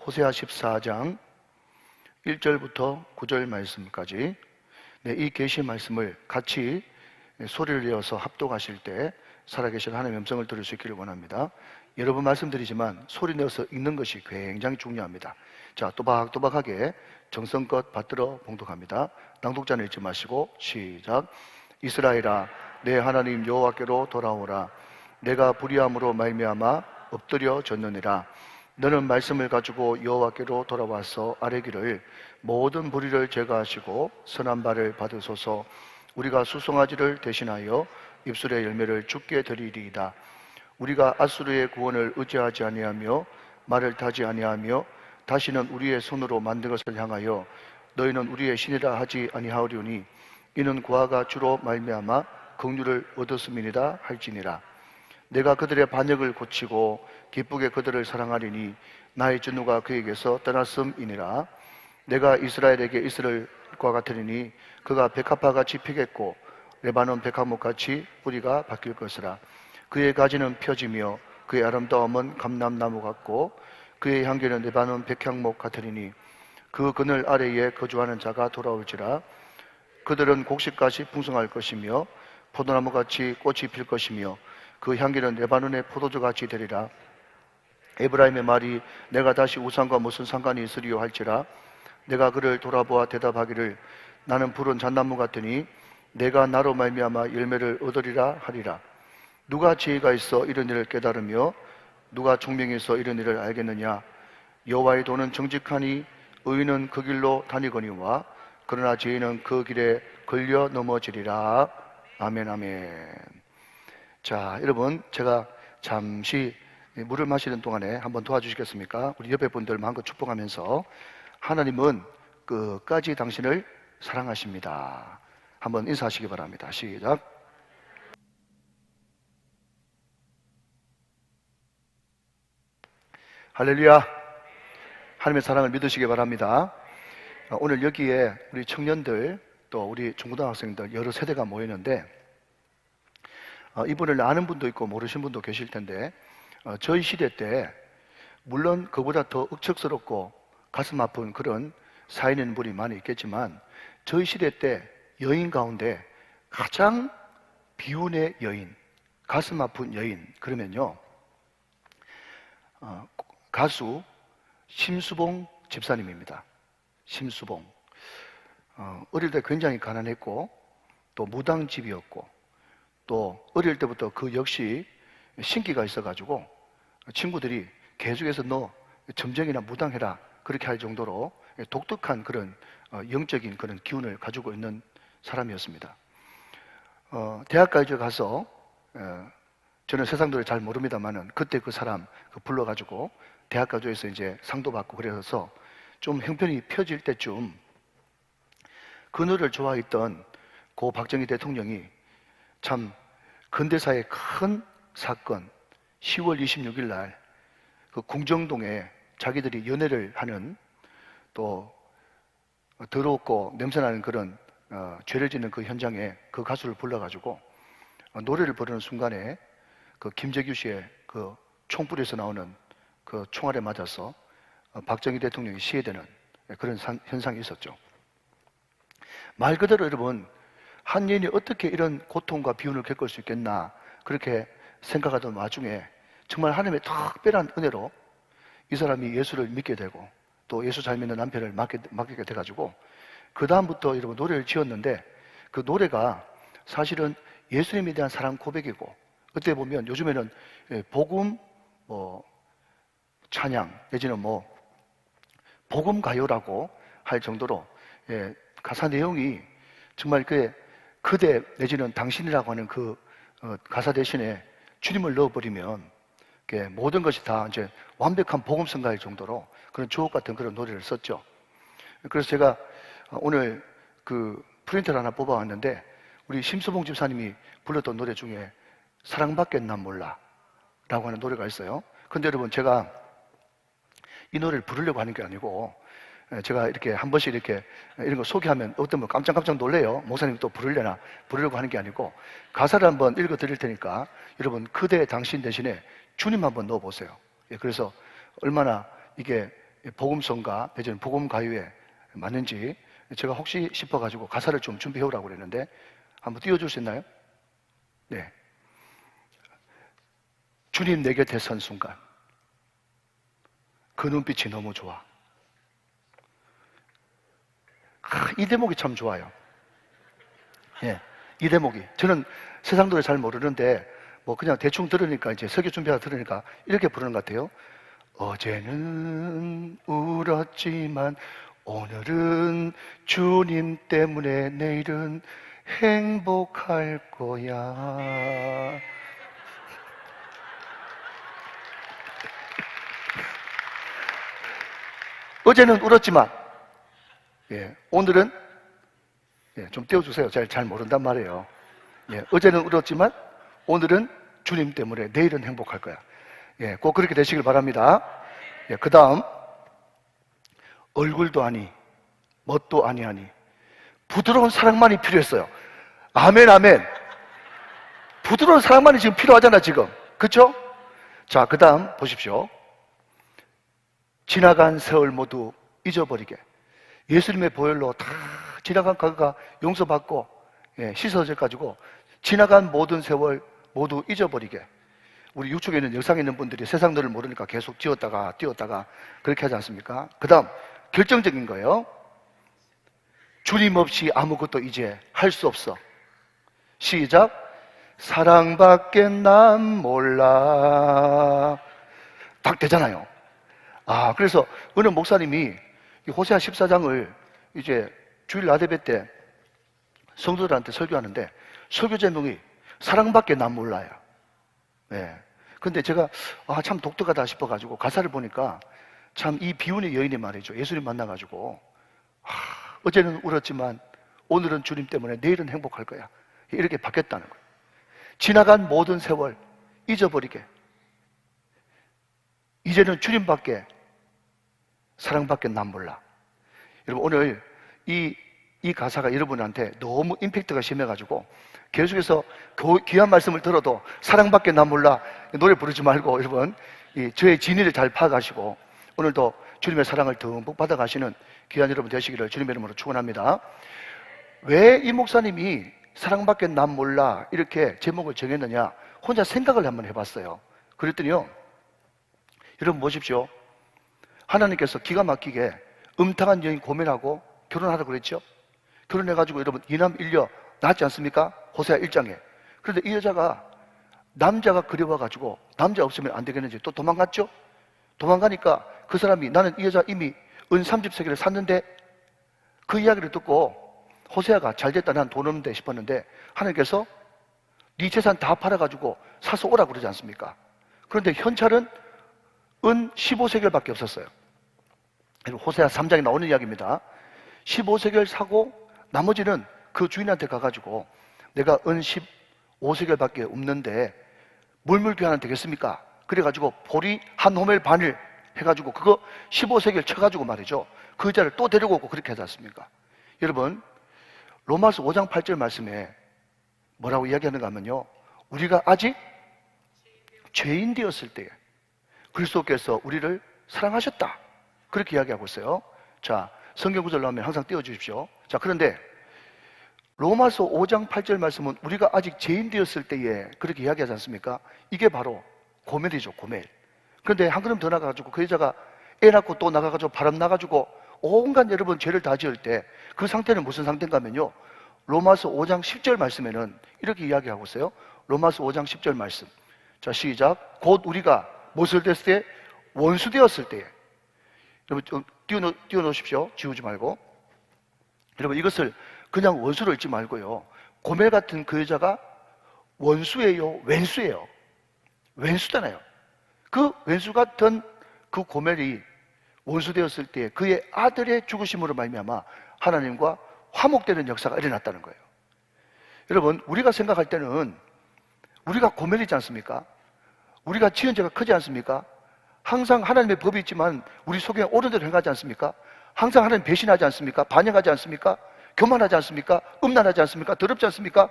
호세아 14장 1절부터 9절 말씀까지 이 계시 말씀을 같이 소리를 내어서 합독하실 때 살아계신 하나님의 음성을 들을 수 있기를 원합니다. 여러 번 말씀드리지만 소리 내어서 읽는 것이 굉장히 중요합니다. 자, 또박또박하게 정성껏 받들어 봉독합니다. 낭독자는 읽지 마시고 시작. 이스라엘아, 내 하나님 여호와께로 돌아오라. 내가 불의함으로 말미암아 엎드려졌느니라. 너는 말씀을 가지고 여호와께로 돌아와서 아뢰기를 모든 불의를 제거하시고 선한 바를 받으소서. 우리가 수송아지를 대신하여 입술의 열매를 주께 드리리이다. 우리가 아수르의 구원을 의지하지 아니하며 말을 타지 아니하며 다시는 우리의 손으로 만든 것을 향하여 너희는 우리의 신이라 하지 아니하오리니 이는 구하가 주로 말미암아 긍휼을 얻었음이니라 할지니라. 내가 그들의 반역을 고치고 기쁘게 그들을 사랑하리니 나의 진노가 그에게서 떠났음이니라. 내가 이스라엘에게 이스라엘과 같으리니 그가 백합화같이 피겠고 레바논 백합목같이 뿌리가 바뀔 것이라. 그의 가지는 펴지며 그의 아름다움은 감람나무 같고 그의 향기는 레바논 백향목 같으리니 그 그늘 아래에 거주하는 자가 돌아올지라. 그들은 곡식같이 풍성할 것이며 포도나무같이 꽃이 필 것이며 그 향기는 레바논의 포도주같이 되리라. 에브라임의 말이 내가 다시 우상과 무슨 상관이 있으리요 할지라. 내가 그를 돌아보아 대답하기를 나는 푸른 잣나무 같으니 내가 나로 말미암아 열매를 얻으리라 하리라. 누가 지혜가 있어 이런 일을 깨달으며 누가 총명이 있어 이런 일을 알겠느냐. 여호와의 도는 정직하니 의인은 그 길로 다니거니와 그러나 죄인은 그 길에 걸려 넘어지리라. 아멘 아멘. 자, 여러분, 제가 잠시 물을 마시는 동안에 한번 도와주시겠습니까? 우리 옆에 분들 마음껏 축복하면서 하나님은 끝까지 당신을 사랑하십니다. 한번 인사하시기 바랍니다. 시작. 할렐루야. 하나님의 사랑을 믿으시기 바랍니다. 오늘 여기에 우리 청년들 또 우리 중고등학생들 여러 세대가 모이는데 이분을 아는 분도 있고 모르신 분도 계실 텐데 저희 시대 때 물론 그보다 더 억척스럽고 가슴 아픈 그런 사인인 분이 많이 있겠지만 저희 시대 때 여인 가운데 가장 비운의 여인, 가슴 아픈 여인 그러면요 가수 심수봉 집사님입니다. 심수봉. 어릴 때 굉장히 가난했고 또 무당집이었고 또 어릴 때부터 그 역시 신기가 있어가지고 친구들이 계속해서 너 점쟁이나 무당해라 그렇게 할 정도로 독특한 그런 영적인 그런 기운을 가지고 있는 사람이었습니다. 대학까지 가서 저는 세상 노래 잘 모릅니다만은 그때 그 사람 불러가지고 대학가조에서 이제 상도 받고 그래서 좀 형편이 펴질 때쯤 그 노래를 좋아했던 고 박정희 대통령이 참 근대사의 큰 사건 10월 26일 날 그 궁정동에 자기들이 연애를 하는 또 더럽고 냄새나는 그런 죄를 짓는 그 현장에 그 가수를 불러가지고 노래를 부르는 순간에 그 김재규 씨의 그 총불에서 나오는 그 총알에 맞아서 박정희 대통령이 시해되는 그런 현상이 있었죠. 말 그대로 여러분 한 여인이 어떻게 이런 고통과 비운을 겪을 수 있겠나 그렇게 생각하던 와중에 정말 하나님의 특별한 은혜로 이 사람이 예수를 믿게 되고 또 예수 잘 믿는 남편을 맡기게 돼가지고 그 다음부터 여러분 노래를 지었는데 그 노래가 사실은 예수님에 대한 사랑 고백이고 어떻게 보면 요즘에는 복음 찬양 내지는 복음 가요라고 할 정도로 가사 내용이 정말 그대 내지는 당신이라고 하는 그 가사 대신에 주님을 넣어버리면 모든 것이 다 이제 완벽한 복음성가일 정도로 그런 주옥 같은 그런 노래를 썼죠. 그래서 제가 오늘 그 프린터를 하나 뽑아왔는데 우리 심수봉 집사님이 불렀던 노래 중에 사랑밖에 난 몰라 라고 하는 노래가 있어요. 근데 여러분 제가 이 노래를 부르려고 하는 게 아니고 제가 이렇게 한 번씩 이렇게 이런 거 소개하면 어떤 분 깜짝깜짝 놀래요. 목사님 또 부르려고 하는 게 아니고 가사를 한번 읽어 드릴 테니까 여러분 그대 당신 대신에 주님 한번 넣어보세요. 그래서 얼마나 이게 복음성가 내지는 복음가요에 맞는지 제가 혹시 싶어가지고 가사를 좀 준비해 오라고 그랬는데 한번 띄워줄 수 있나요? 네. 주님 내 곁에 선 순간 그 눈빛이 너무 좋아. 이 대목이 참 좋아요. 예, 이 대목이. 저는 세상 노래 잘 모르는데 뭐 그냥 대충 들으니까 이제 설교 준비하다 들으니까 이렇게 부르는 것 같아요. 어제는 울었지만 오늘은 주님 때문에 내일은 행복할 거야. 어제는 울었지만 오늘은 좀 띄워주세요. 잘 모른단 말이에요. 어제는 울었지만 오늘은 주님 때문에 내일은 행복할 거야. 꼭 그렇게 되시길 바랍니다. 그 다음 얼굴도 아니 멋도 아니하니 부드러운 사랑만이 필요했어요. 아멘 아멘. 부드러운 사랑만이 지금 필요하잖아 지금. 그렇죠? 자, 그 다음 보십시오. 지나간 세월 모두 잊어버리게. 예수님의 보혈로 다 지나간 과거가 용서받고 씻어져가지고 지나간 모든 세월 모두 잊어버리게. 우리 육축에 있는 영상에 있는 분들이 세상 노를 모르니까 계속 띄웠다가 그렇게 하지 않습니까? 그 다음 결정적인 거예요. 주님 없이 아무것도 이제 할 수 없어. 시작. 사랑밖에 난 몰라. 딱 되잖아요. 그래서 어느 목사님이 호세아 14장을 이제 주일 나대배 때 성도들한테 설교하는데 설교 제목이 사랑밖에 난 몰라요. 근데 제가 참 독특하다 싶어가지고 가사를 보니까 참 이 비운의 여인이 말이죠. 예수님 만나가지고 어제는 울었지만 오늘은 주님 때문에 내일은 행복할 거야. 이렇게 바뀌었다는 거예요. 지나간 모든 세월 잊어버리게. 이제는 주님밖에 사랑밖에 난 몰라. 여러분 오늘 이 가사가 여러분한테 너무 임팩트가 심해가지고 계속해서 귀한 말씀을 들어도 사랑밖에 난 몰라 노래 부르지 말고 여러분 저의 진리를 잘 파악하시고 오늘도 주님의 사랑을 듬뿍 받아가시는 귀한 여러분 되시기를 주님의 이름으로 축원합니다. 왜 이 목사님이 사랑밖에 난 몰라 이렇게 제목을 정했느냐 혼자 생각을 한번 해봤어요. 그랬더니요, 여러분 보십시오. 하나님께서 기가 막히게 음탕한 여인 고민하고 결혼하라고 그랬죠. 결혼해가지고 여러분 이남 일녀 낳았지 않습니까? 호세아 1장에. 그런데 이 여자가 남자가 그리워가지고 남자 없으면 안 되겠는지 또 도망갔죠. 도망가니까 그 사람이 나는 이 여자 이미 은 30세겔을 샀는데 그 이야기를 듣고 호세아가 잘됐다 난 돈 없는데 싶었는데 하나님께서 네 재산 다 팔아가지고 사서 오라고 그러지 않습니까? 그런데 현찰은 은 15세겔밖에 없었어요. 호세아 3장에 나오는 이야기입니다. 15세겔 사고 나머지는 그 주인한테 가가지고 내가 은 15세겔밖에 없는데 물물교환은 되겠습니까? 그래가지고 보리 한 호멜 반을 해가지고 그거 15세겔 쳐가지고 말이죠. 그 여자를 또 데리고 오고 그렇게 하지 않습니까? 여러분 로마서 5장 8절 말씀에 뭐라고 이야기하는가 하면요, 우리가 아직 죄인 되었을 때에 그리스도께서 우리를 사랑하셨다 그렇게 이야기하고 있어요. 자, 성경 구절 나오면 항상 띄워주십시오. 자, 그런데 로마서 5장 8절 말씀은 우리가 아직 죄인 되었을 때에 그렇게 이야기하지 않습니까? 이게 바로 고멜이죠, 고멜. 그런데 한 걸음 더 나가가지고 그 여자가 애 낳고 또 나가가지고 바람 나가지고 온갖 여러분 죄를 다 지을 때 그 상태는 무슨 상태인가 하면요, 로마서 5장 10절 말씀에는 이렇게 이야기하고 있어요. 로마서 5장 10절 말씀. 자, 시작. 곧 우리가 무엇을 됐을 때? 원수 되었을 때에. 여러분 좀 띄워놓으십시오. 지우지 말고. 여러분 이것을 그냥 원수로 읽지 말고요, 고멜 같은 그 여자가 원수예요, 왼수예요? 왼수잖아요. 그 왼수 같은 그 고멜이 원수 되었을 때 그의 아들의 죽으심으로 말미암아 하나님과 화목되는 역사가 일어났다는 거예요. 여러분 우리가 생각할 때는 우리가 고멜이지 않습니까? 우리가 지은 죄가 크지 않습니까? 항상 하나님의 법이 있지만 우리 속에 옳은 대로 행하지 않습니까? 항상 하나님 배신하지 않습니까? 반역하지 않습니까? 교만하지 않습니까? 음란하지 않습니까? 더럽지 않습니까?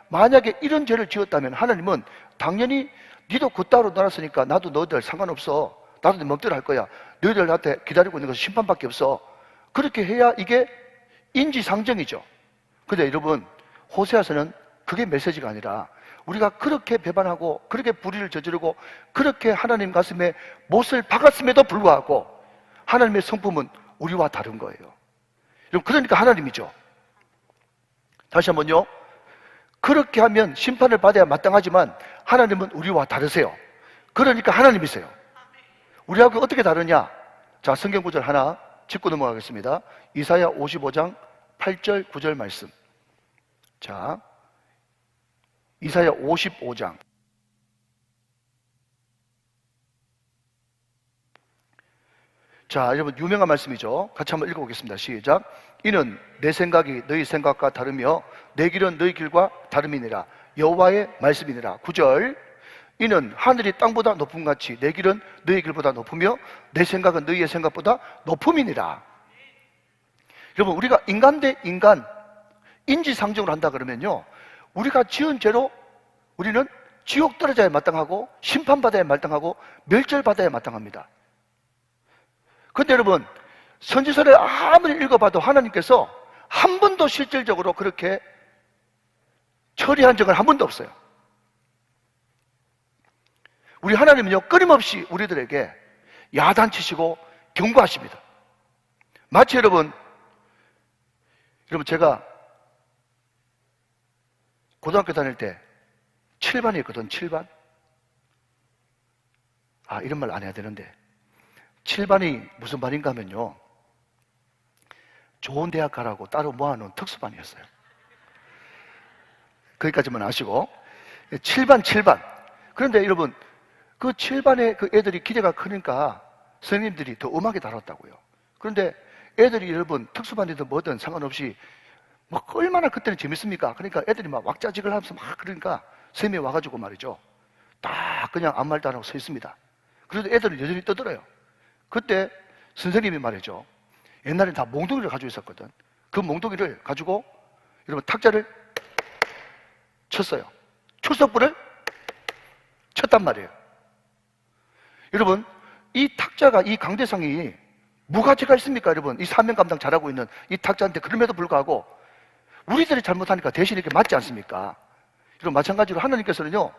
만약에 이런 죄를 지었다면 하나님은 당연히 니도 그 따로 놀았으니까 나도 너희들 상관없어, 나도 내 멋대로 할 거야, 너희들한테 기다리고 있는 것은 심판밖에 없어. 그렇게 해야 이게 인지상정이죠. 근데 여러분, 호세아서는 그게 메시지가 아니라 우리가 그렇게 배반하고 그렇게 불의를 저지르고 그렇게 하나님 가슴에 못을 박았음에도 불구하고 하나님의 성품은 우리와 다른 거예요. 여러분, 그러니까 하나님이죠. 다시 한번요. 그렇게 하면 심판을 받아야 마땅하지만 하나님은 우리와 다르세요. 그러니까 하나님이세요. 우리하고 어떻게 다르냐? 자, 성경 구절 하나 짚고 넘어가겠습니다. 이사야 55장 8절 9절 말씀. 자, 이사야 55장. 자, 여러분 유명한 말씀이죠. 같이 한번 읽어보겠습니다. 시작. 이는 내 생각이 너희 생각과 다르며 내 길은 너희 길과 다름이니라. 여호와의 말씀이니라. 9절. 이는 하늘이 땅보다 높음 같이 내 길은 너희 길보다 높으며 내 생각은 너희의 생각보다 높음이니라. 여러분, 우리가 인간 대 인간 인지상정을 한다 그러면요, 우리가 지은 죄로 우리는 지옥 떨어져야 마땅하고 심판받아야 마땅하고 멸절받아야 마땅합니다. 그런데 여러분, 선지서를 아무리 읽어봐도 하나님께서 한 번도 실질적으로 그렇게 처리한 적은 한 번도 없어요. 우리 하나님은요, 끊임없이 우리들에게 야단치시고 경고하십니다. 마치 여러분 제가 고등학교 다닐 때 7반이었거든. 7반. 아, 이런 말 안 해야 되는데 7반이 무슨 반인가 하면요, 좋은 대학 가라고 따로 모아놓은 특수반이었어요. 거기까지만 아시고 7반. 그런데 여러분, 그 7반의 그 애들이 기대가 크니까 선생님들이 더 음악에 다뤘다고요. 그런데 애들이 여러분 특수반이든 뭐든 상관없이 막 얼마나 그때는 재밌습니까? 그러니까 애들이 막 왁자지껄 하면서 막 그러니까 선생님이 와가지고 말이죠, 딱 그냥 아무 말도 안 하고 서 있습니다. 그래도 애들은 여전히 떠들어요. 그때 선생님이 말이죠, 옛날엔 다 몽둥이를 가지고 있었거든. 그 몽둥이를 가지고 여러분 탁자를 쳤어요. 출석부를 쳤단 말이에요. 여러분, 이 탁자가, 이 강대상이 무가치가 있습니까? 여러분, 이 사명 감당 잘하고 있는 이 탁자한테. 그럼에도 불구하고 우리들이 잘못하니까 대신 이렇게 맞지 않습니까? 여러분, 마찬가지로 하나님께서는요,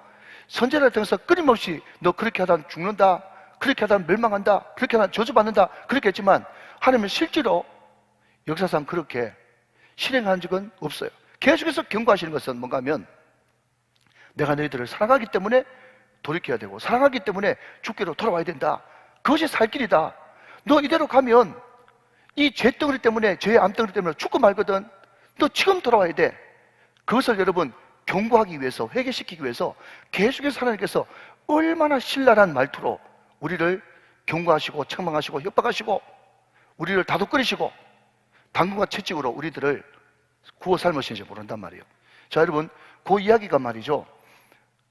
선지자를 통해서 끊임없이 너 그렇게 하다 죽는다, 그렇게 하다 멸망한다, 그렇게 하다 저주받는다, 그렇게 했지만 하나님은 실제로 역사상 그렇게 실행한 적은 없어요. 계속해서 경고하시는 것은 뭔가 하면, 내가 너희들을 사랑하기 때문에 돌이켜야 되고 사랑하기 때문에 주께로 돌아와야 된다. 그것이 살 길이다. 너 이대로 가면 이 죄덩어리 때문에, 죄의 암덩어리 때문에 죽고 말거든. 너 지금 돌아와야 돼. 그것을 여러분 경고하기 위해서, 회개시키기 위해서 계속해서 하나님께서 얼마나 신랄한 말투로 우리를 경고하시고 책망하시고 협박하시고 우리를 다독거리시고 당근과 채찍으로 우리들을 구워 삶으시는지 모른단 말이에요. 자, 여러분, 그 이야기가 말이죠,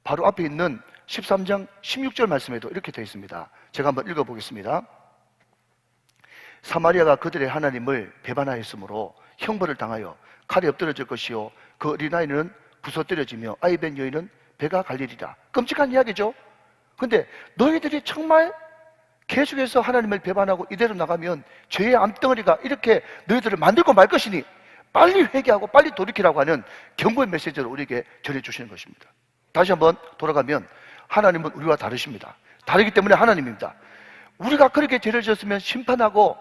바로 앞에 있는 13장 16절 말씀에도 이렇게 되어 있습니다. 제가 한번 읽어보겠습니다. 사마리아가 그들의 하나님을 배반하였으므로 형벌을 당하여 칼에 엎드러질 것이요 그 어린아이는 부서뜨려지며 아이 벤 여인은 배가 갈리리라. 끔찍한 이야기죠. 근데 너희들이 정말 계속해서 하나님을 배반하고 이대로 나가면 죄의 암덩어리가 이렇게 너희들을 만들고 말 것이니 빨리 회개하고 빨리 돌이키라고 하는 경고의 메시지를 우리에게 전해주시는 것입니다. 다시 한번 돌아가면 하나님은 우리와 다르십니다. 다르기 때문에 하나님입니다. 우리가 그렇게 죄를 지었으면 심판하고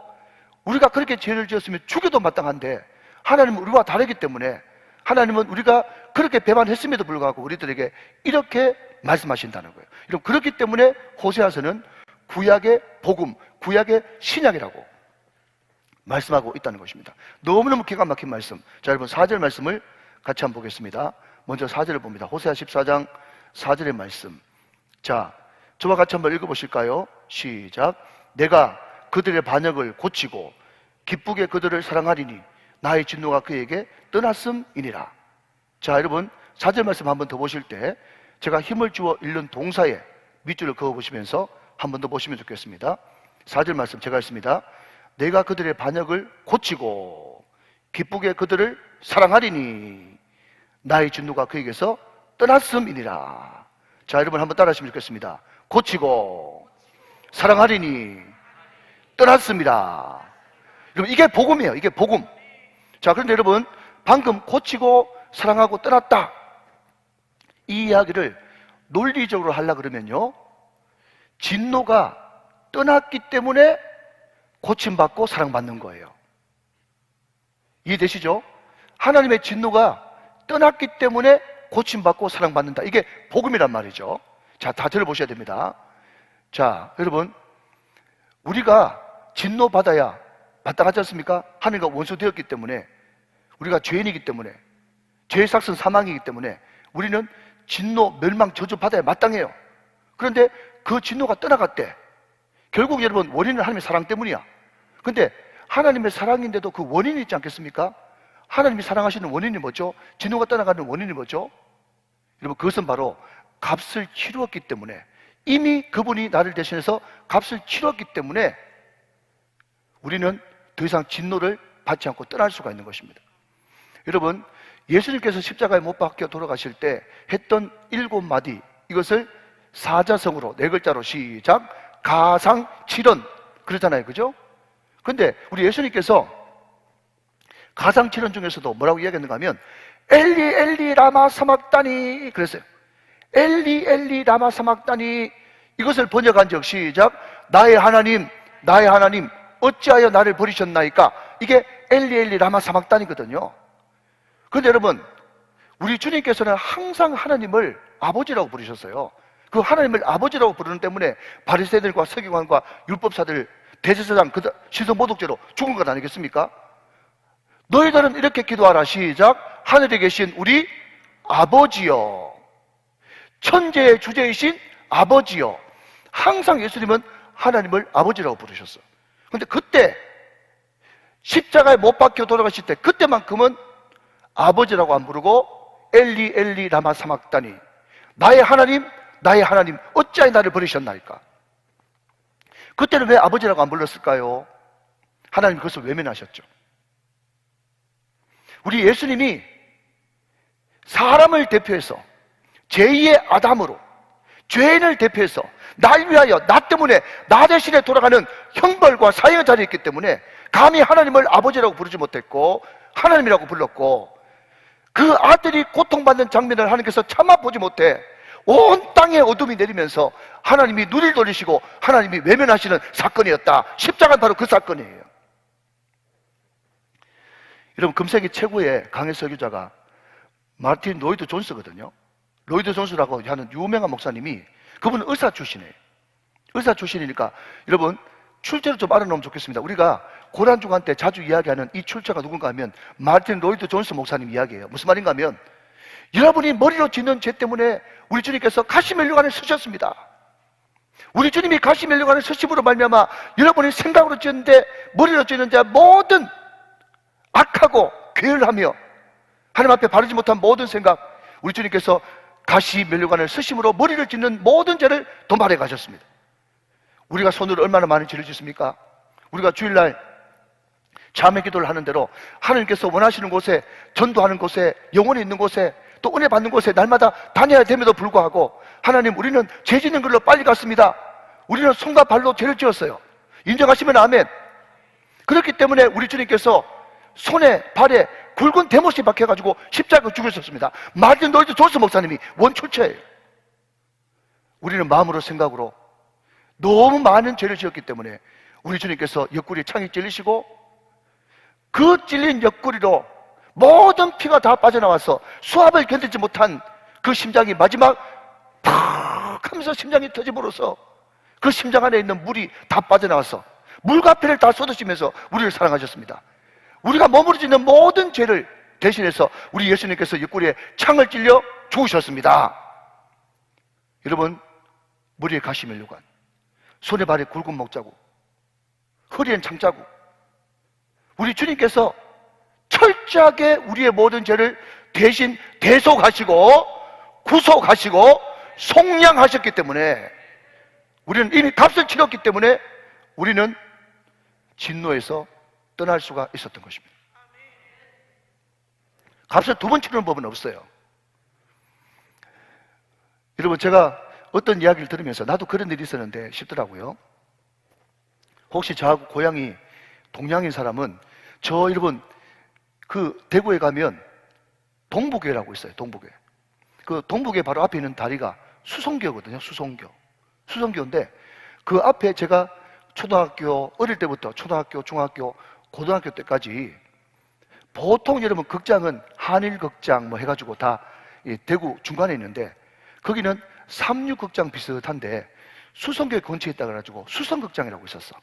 우리가 그렇게 죄를 지었으면 죽여도 마땅한데 하나님은 우리와 다르기 때문에 하나님은 우리가 그렇게 배반했음에도 불구하고 우리들에게 이렇게 말씀하신다는 거예요. 여러분, 그렇기 때문에 호세아서는 구약의 복음, 구약의 신약이라고 말씀하고 있다는 것입니다. 너무너무 기가 막힌 말씀. 자, 여러분 4절 말씀을 같이 한번 보겠습니다. 먼저 4절을 봅니다. 호세아 14장 4절의 말씀. 자, 저와 같이 한번 읽어보실까요? 시작. 내가 그들의 반역을 고치고 기쁘게 그들을 사랑하리니 나의 진노가 그에게 떠났음이니라. 자, 여러분 4절 말씀 한번 더 보실 때 제가 힘을 주어 읽는 동사에 밑줄을 그어보시면서 한 번 더 보시면 좋겠습니다. 4절 말씀 제가 읽습니다. 내가 그들의 반역을 고치고 기쁘게 그들을 사랑하리니 나의 진노가 그에게서 떠났음이니라. 자, 여러분 한번 따라 하시면 좋겠습니다. 고치고 사랑하리니 떠났습니다. 여러분, 이게 복음이에요. 이게 복음. 자, 그런데 여러분, 방금 고치고 사랑하고 떠났다, 이 이야기를 논리적으로 하려고 그러면요, 진노가 떠났기 때문에 고침받고 사랑받는 거예요. 이해되시죠? 하나님의 진노가 떠났기 때문에 고침받고 사랑받는다. 이게 복음이란 말이죠. 자, 다 들어보셔야 됩니다. 자, 여러분, 우리가 진노받아야 마땅하지 않습니까? 하늘과 원수되었기 때문에, 우리가 죄인이기 때문에, 죄의 삭은 사망이기 때문에 우리는 진노, 멸망, 저주 받아야 마땅해요. 그런데 그 진노가 떠나갔대. 결국 여러분, 원인은 하나님의 사랑 때문이야. 근데 하나님의 사랑인데도 그 원인이 있지 않겠습니까? 하나님이 사랑하시는 원인이 뭐죠? 진노가 떠나가는 원인이 뭐죠? 여러분, 그것은 바로 값을 치루었기 때문에, 이미 그분이 나를 대신해서 값을 치렀기 때문에 우리는 더 이상 진노를 받지 않고 떠날 수가 있는 것입니다. 여러분, 예수님께서 십자가에 못 박혀 돌아가실 때 했던 7마디, 이것을 사자성어로 4글자로 시작, 가상칠언 그러잖아요. 그죠? 근데 우리 예수님께서 가상칠언 중에서도 뭐라고 이야기했는가 하면 엘리 엘리 라마 사막다니 그랬어요. 엘리 엘리 라마 사막다니, 이것을 번역한 적 시작, 나의 하나님 나의 하나님 어찌하여 나를 버리셨나이까. 이게 엘리 엘리 라마 사막다니거든요. 그런데 여러분, 우리 주님께서는 항상 하나님을 아버지라고 부르셨어요. 그 하나님을 아버지라고 부르는 때문에 바리새인들과 서기관과 율법사들, 대제사장, 시선 모독죄로 죽은 것 아니겠습니까? 너희들은 이렇게 기도하라 시작, 하늘에 계신 우리 아버지여, 천재의 주제이신 아버지여. 항상 예수님은 하나님을 아버지라고 부르셨어요. 그런데 그때 십자가에 못 박혀 돌아가실 때 그때만큼은 아버지라고 안 부르고 엘리 엘리 라마 사막다니, 나의 하나님 나의 하나님 어찌하여 나를 버리셨나이까. 그때는 왜 아버지라고 안 불렀을까요? 하나님 그것을 외면하셨죠. 우리 예수님이 사람을 대표해서 제2의 아담으로 죄인을 대표해서 날 위하여, 나 때문에, 나 대신에 돌아가는 형벌과 사형의 자리에 있기 때문에 감히 하나님을 아버지라고 부르지 못했고 하나님이라고 불렀고, 그 아들이 고통받는 장면을 하나님께서 참아보지 못해 온 땅에 어둠이 내리면서 하나님이 눈을 돌리시고 하나님이 외면하시는 사건이었다. 십자가는 바로 그 사건이에요. 여러분, 금세기 최고의 강해 설교자가 마틴 로이드 존스거든요. 로이드 존스라고 하는 유명한 목사님이, 그분은 의사 출신이에요. 의사 출신이니까 여러분, 출처를 좀 알아놓으면 좋겠습니다. 우리가 고난주간 때 자주 이야기하는 이 출처가 누군가 하면 마틴 로이드 존스 목사님 이야기예요. 무슨 말인가 하면, 여러분이 머리로 짓는 죄 때문에 우리 주님께서 가시면류관을 쓰셨습니다. 우리 주님이 가시면류관을 쓰심으로 말미암아 여러분이 생각으로 짓는데, 머리로 짓는 자 모든 악하고 괴을하며 하나님 앞에 바르지 못한 모든 생각, 우리 주님께서 가시면류관을 쓰심으로 머리를 짓는 모든 죄를 도말해 가셨습니다. 우리가 손으로 얼마나 많은 죄를 짓습니까? 우리가 주일날 자매 기도를 하는 대로 하나님께서 원하시는 곳에, 전도하는 곳에, 영혼이 있는 곳에, 또 은혜 받는 곳에 날마다 다녀야 됨에도 불구하고, 하나님 우리는 죄 짓는 길로 빨리 갔습니다. 우리는 손과 발로 죄를 지었어요. 인정하시면 아멘. 그렇기 때문에 우리 주님께서 손에 발에 굵은 대못이 박혀가지고 십자가에 죽으셨습니다. 마틴 로이드 존스 목사님이 원출처예요. 우리는 마음으로 생각으로 너무 많은 죄를 지었기 때문에 우리 주님께서 옆구리에 창이 찔리시고, 그 찔린 옆구리로 모든 피가 다 빠져나와서 수압을 견디지 못한 그 심장이 마지막 팍 하면서 심장이 터짐으로써 그 심장 안에 있는 물이 다 빠져나와서 물과 피를 다 쏟으시면서 우리를 사랑하셨습니다. 우리가 머무르지는 모든 죄를 대신해서 우리 예수님께서 옆구리에 창을 찔려 죽으셨습니다. 여러분, 머리에 가시면류관, 손에 발에 굵은 목자국, 허리엔 창자국, 우리 주님께서 철저하게 우리의 모든 죄를 대신 대속하시고 구속하시고 속량하셨기 때문에, 우리는 이미 값을 치렀기 때문에 우리는 진노에서 떠날 수가 있었던 것입니다. 값을 2번 치르는 법은 없어요. 여러분, 제가 어떤 이야기를 들으면서 나도 그런 일이 있었는데 싶더라고요. 혹시 저하고 고향이 동양인 사람은 저 여러분 그 대구에 가면 동부교회라고 있어요. 동부교회. 그 동부교회 바로 앞에 있는 다리가 수성교거든요. 수성교인데 그 앞에 제가 초등학교 어릴 때부터 초등학교, 중학교, 고등학교 때까지 보통 여러분 극장은 한일극장 뭐 해가지고 다 대구 중간에 있는데 거기는 삼육극장 비슷한데 수성교회 근처에 있다 그래가지고 수성극장이라고 있었어.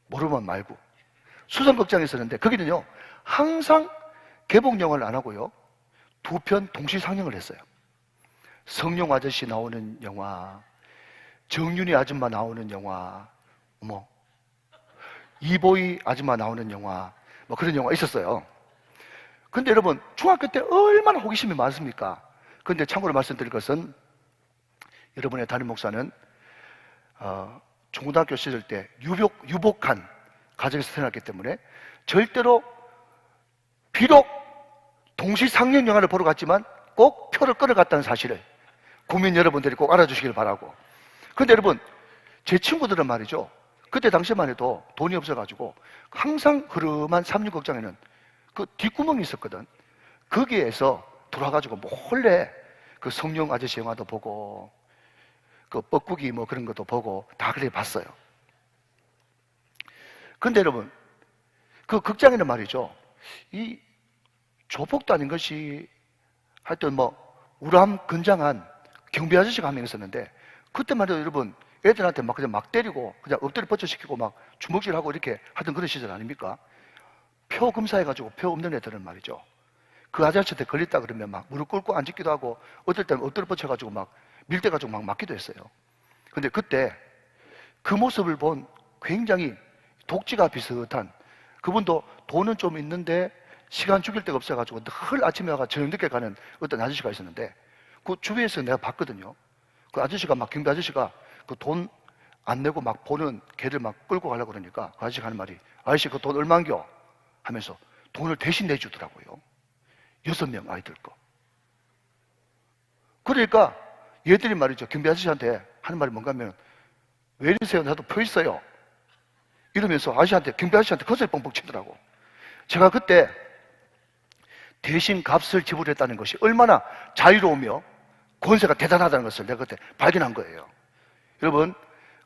모르면 말고 수성극장에 있었는데 거기는요 항상 개봉 영화를 안 하고요 2편 동시 상영을 했어요. 성룡 아저씨 나오는 영화, 정윤희 아줌마 나오는 영화, 뭐 이보이 아줌마 나오는 영화, 뭐 그런 영화 있었어요. 근데 여러분 중학교 때 얼마나 호기심이 많습니까? 근데 참고로 말씀드릴 것은 여러분의 담임 목사는 중고등학교 시절 때 유복한 가정에서 태어났기 때문에 절대로 비록 동시 상영 영화를 보러 갔지만 꼭 표를 끊어갔다는 사실을 국민 여러분들이 꼭 알아주시길 바라고. 근데 여러분 제 친구들은 말이죠 그때 당시만 해도 돈이 없어가지고 항상 흐름한 삼육극장에는 그 뒷구멍이 있었거든. 거기에서 들어와가지고 몰래 그 성룡 아저씨 영화도 보고 그 뻐꾸기 뭐 그런 것도 보고 다 그래 봤어요. 근데 여러분 그 극장에는 말이죠 이 조폭도 아닌 것이 하여튼 뭐 우람 건장한 경비 아저씨가 한 명 있었는데 그때만 해도 여러분 애들한테 막 그냥 막 때리고 그냥 엎드려 뻗쳐시키고 막 주먹질하고 이렇게 하던 그런 시절 아닙니까? 표 검사해가지고 표 없는 애들은 말이죠 그 아저씨한테 걸렸다 그러면 막 무릎 꿇고 앉기도 하고 어떨 때는 엎드려 뻗쳐가지고 막 밀대가지고 막 맞기도 했어요. 근데 그때 그 모습을 본 굉장히 독지가 비슷한 그분도 돈은 좀 있는데 시간 죽일 데가 없어가지고 늘 아침에 와가 저녁 늦게 가는 어떤 아저씨가 있었는데 그 주위에서 내가 봤거든요. 그 아저씨가 막 경비 아저씨가 그 돈 안 내고 막 보는 걔를 막 끌고 가려고 그러니까 그 아저씨가 하는 말이 아저씨 그 돈 얼마인겨? 하면서 돈을 대신 내주더라고요. 6명 아이들 거. 그러니까 얘들이 말이죠 경비 아저씨한테 하는 말이 뭔가 하면 왜 이러세요? 나도 표 있어요. 이러면서 아저씨한테 경비 아저씨한테 거슬 뻥뻥 치더라고. 제가 그때 대신 값을 지불했다는 것이 얼마나 자유로우며 권세가 대단하다는 것을 내가 그때 발견한 거예요. 여러분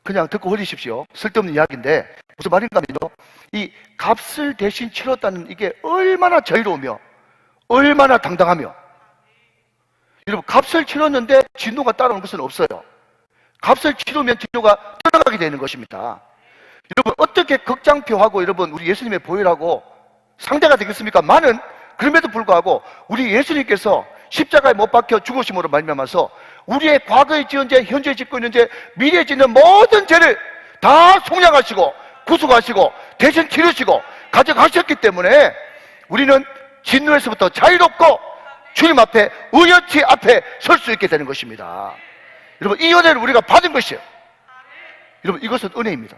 그냥 듣고 버리십시오. 쓸데없는 이야기인데 무슨 말인가 하면요 이 값을 대신 치렀다는 이게 얼마나 자유로우며 얼마나 당당하며 여러분 값을 치렀는데 진노가 따라오는 것은 없어요. 값을 치르면 진노가 떠나가게 되는 것입니다. 여러분 어떻게 극장표하고 여러분 우리 예수님의 보혈하고 상대가 되겠습니까? 많은 그럼에도 불구하고 우리 예수님께서 십자가에 못 박혀 죽으심으로 말미암아서 우리의 과거에 지은 죄, 현재 짓고 있는 죄, 미래에 짓는 모든 죄를 다 속량하시고 구속하시고 대신 치르시고 가져가셨기 때문에 우리는 진노에서부터 자유롭고 주님 앞에 의연치 앞에 설 수 있게 되는 것입니다. 여러분 이 은혜를 우리가 받은 것이에요. 여러분 이것은 은혜입니다.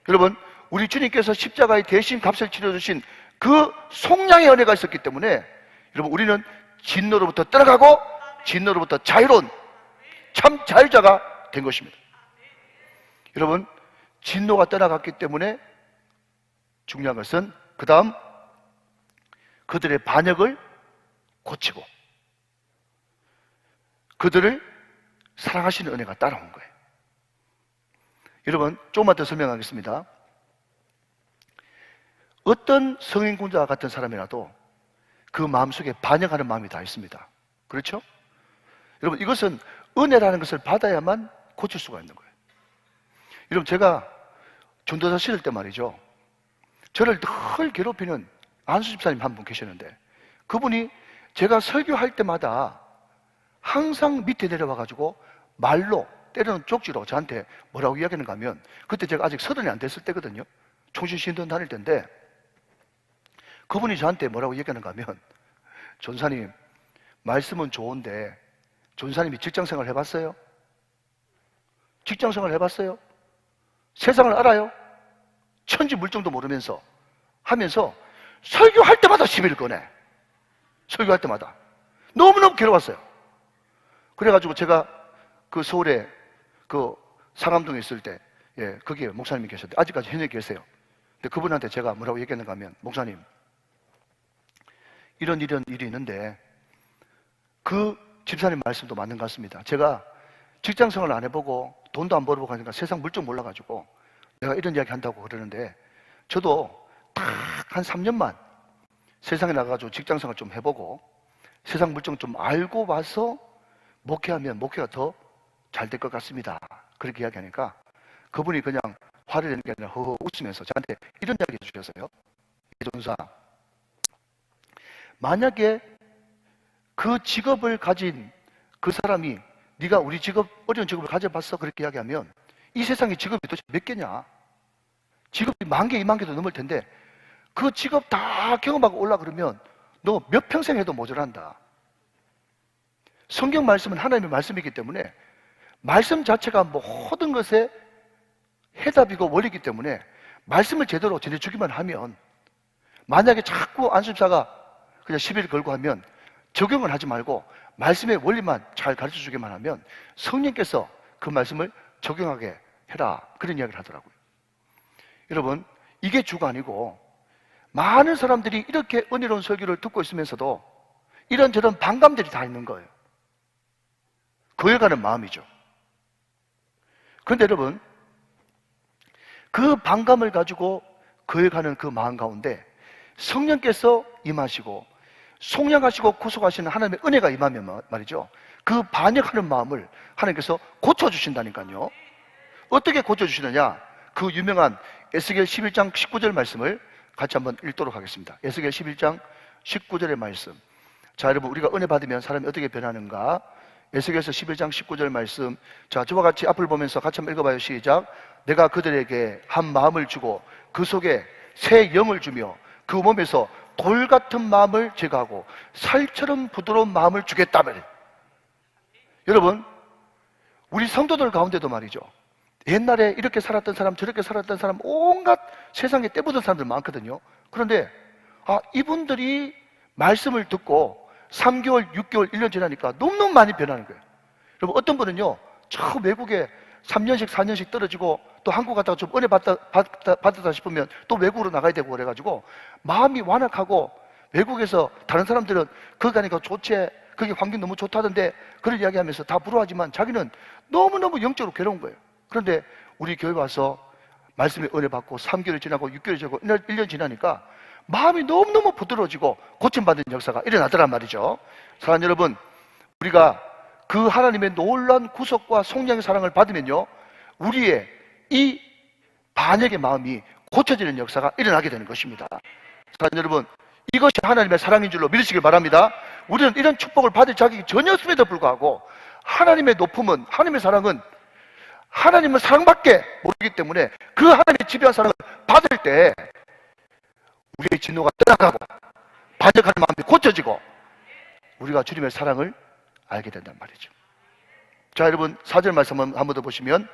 여러분 우리 주님께서 십자가의 대신 값을 치러주신 그 속량의 은혜가 있었기 때문에 여러분 우리는 진노로부터 떠나가고 진노로부터 자유로운 참 자유자가 된 것입니다. 여러분 진노가 떠나갔기 때문에 중요한 것은 그 다음 그들의 반역을 고치고 그들을 사랑하시는 은혜가 따라온 거예요. 여러분 조금만 더 설명하겠습니다. 어떤 성인군자 같은 사람이라도 그 마음속에 반역하는 마음이 다 있습니다. 그렇죠? 여러분 이것은 은혜라는 것을 받아야만 고칠 수가 있는 거예요. 여러분 제가 전도사 시절 때 말이죠 저를 늘 괴롭히는 안수 집사님 한 분 계셨는데 그분이 제가 설교할 때마다 항상 밑에 내려와 가지고 말로 때로는 쪽지로 저한테 뭐라고 이야기하는가 하면 그때 제가 아직 30이 안 됐을 때거든요. 총신신돈 다닐 때인데 그분이 저한테 뭐라고 얘기하는가 하면 전사님 말씀은 좋은데 전사님이 직장생활 해봤어요? 직장생활 해봤어요? 세상을 알아요? 천지 물정도 모르면서 하면서 설교할 때마다 시비를 꺼내. 설교할 때마다 너무너무 괴로웠어요. 그래가지고 제가 그 서울에 그 상암동에 있을 때 예, 거기에 목사님이 계셨는데 아직까지 현역에 계세요. 근데 그분한테 제가 뭐라고 얘기했는가 하면, 목사님, 이런 일이 있는데 그 집사님 말씀도 맞는 것 같습니다. 제가 직장생활 안 해보고 돈도 안 벌어보고 하니까 세상 물정 몰라가지고 내가 이런 이야기 한다고 그러는데, 저도 딱 한 3년만 세상에 나가가지고 직장생활 좀 해보고 세상 물정 좀 알고 와서 목회하면 목회가 더 잘 될 것 같습니다. 그렇게 이야기하니까 그분이 그냥 화를 내는 게 아니라 허허 웃으면서 저한테 이런 이야기 해주셨어요. 이종사, 만약에 그 직업을 가진 그 사람이 네가 우리 직업, 어려운 직업을 가져봤어? 그렇게 이야기하면 이 세상에 직업이 도대체 몇 개냐? 직업이 10,000개, 20,000개도 넘을 텐데 그 직업 다 경험하고 올라 그러면 너 몇 평생 해도 모자란다. 성경 말씀은 하나님의 말씀이기 때문에 말씀 자체가 모든 것에 해답이고 원리이기 때문에 말씀을 제대로 전해주기만 하면, 만약에 자꾸 안수집사가 그냥 시비를 걸고 하면 적용을 하지 말고 말씀의 원리만 잘 가르쳐주기만 하면 성령께서 그 말씀을 적용하게 해라, 그런 이야기를 하더라고요. 여러분, 이게 주가 아니고 많은 사람들이 이렇게 은혜로운 설교를 듣고 있으면서도 이런저런 반감들이 다 있는 거예요. 거역하는 마음이죠. 그런데 여러분, 그 반감을 가지고 거역하는 그 마음 가운데 성령께서 임하시고 속량하시고 구속하시는 하나님의 은혜가 임하면 말이죠, 그 반역하는 마음을 하나님께서 고쳐주신다니까요. 어떻게 고쳐주시느냐? 그 유명한 에스겔 11장 19절 말씀을 같이 한번 읽도록 하겠습니다. 에스겔 11장 19절의 말씀. 자, 여러분, 우리가 은혜 받으면 사람이 어떻게 변하는가? 에스겔서 11장 19절 말씀. 자, 저와 같이 앞을 보면서 같이 한번 읽어봐요. 시작. 내가 그들에게 한 마음을 주고 그 속에 새 영을 주며 그 몸에서 돌 같은 마음을 제거하고 살처럼 부드러운 마음을 주겠다면. 여러분, 우리 성도들 가운데도 말이죠, 옛날에 이렇게 살았던 사람, 저렇게 살았던 사람, 온갖 세상에 떼묻은 사람들 많거든요. 그런데 이분들이 말씀을 듣고 3개월, 6개월, 1년 지나니까 너무너무 많이 변하는 거예요. 여러분, 어떤 분은요, 저 외국에 3년씩 4년씩 떨어지고 또 한국 갔다가 좀 은혜 받았다 싶으면 또 외국으로 나가야 되고 그래가지고 마음이 완악하고, 외국에서 다른 사람들은 거기 가니까 좋지, 거기 환경 너무 좋다던데 그런 이야기하면서 다 부러워하지만 자기는 너무너무 영적으로 괴로운 거예요. 그런데 우리 교회 와서 말씀의 은혜 받고 3개월 지나고 6개월 지나고 1년 지나니까 마음이 너무너무 부드러워지고 고침받는 역사가 일어나더란 말이죠. 사랑하는 여러분, 우리가 그 하나님의 놀라운 구속과 속량의 사랑을 받으면요, 우리의 이 반역의 마음이 고쳐지는 역사가 일어나게 되는 것입니다. 사랑하는 여러분, 이것이 하나님의 사랑인 줄로 믿으시길 바랍니다. 우리는 이런 축복을 받을 자격이 전혀 없음에도 불구하고 하나님의 높음은, 하나님의 사랑은 하나님은 사랑밖에 모르기 때문에 그 하나님의 지배한 사랑을 받을 때 우리의 진노가 떠나가고 반역하는 마음이 고쳐지고 우리가 주님의 사랑을 알게 된단 말이죠. 자, 여러분, 4절 말씀 한 번 더 보시면,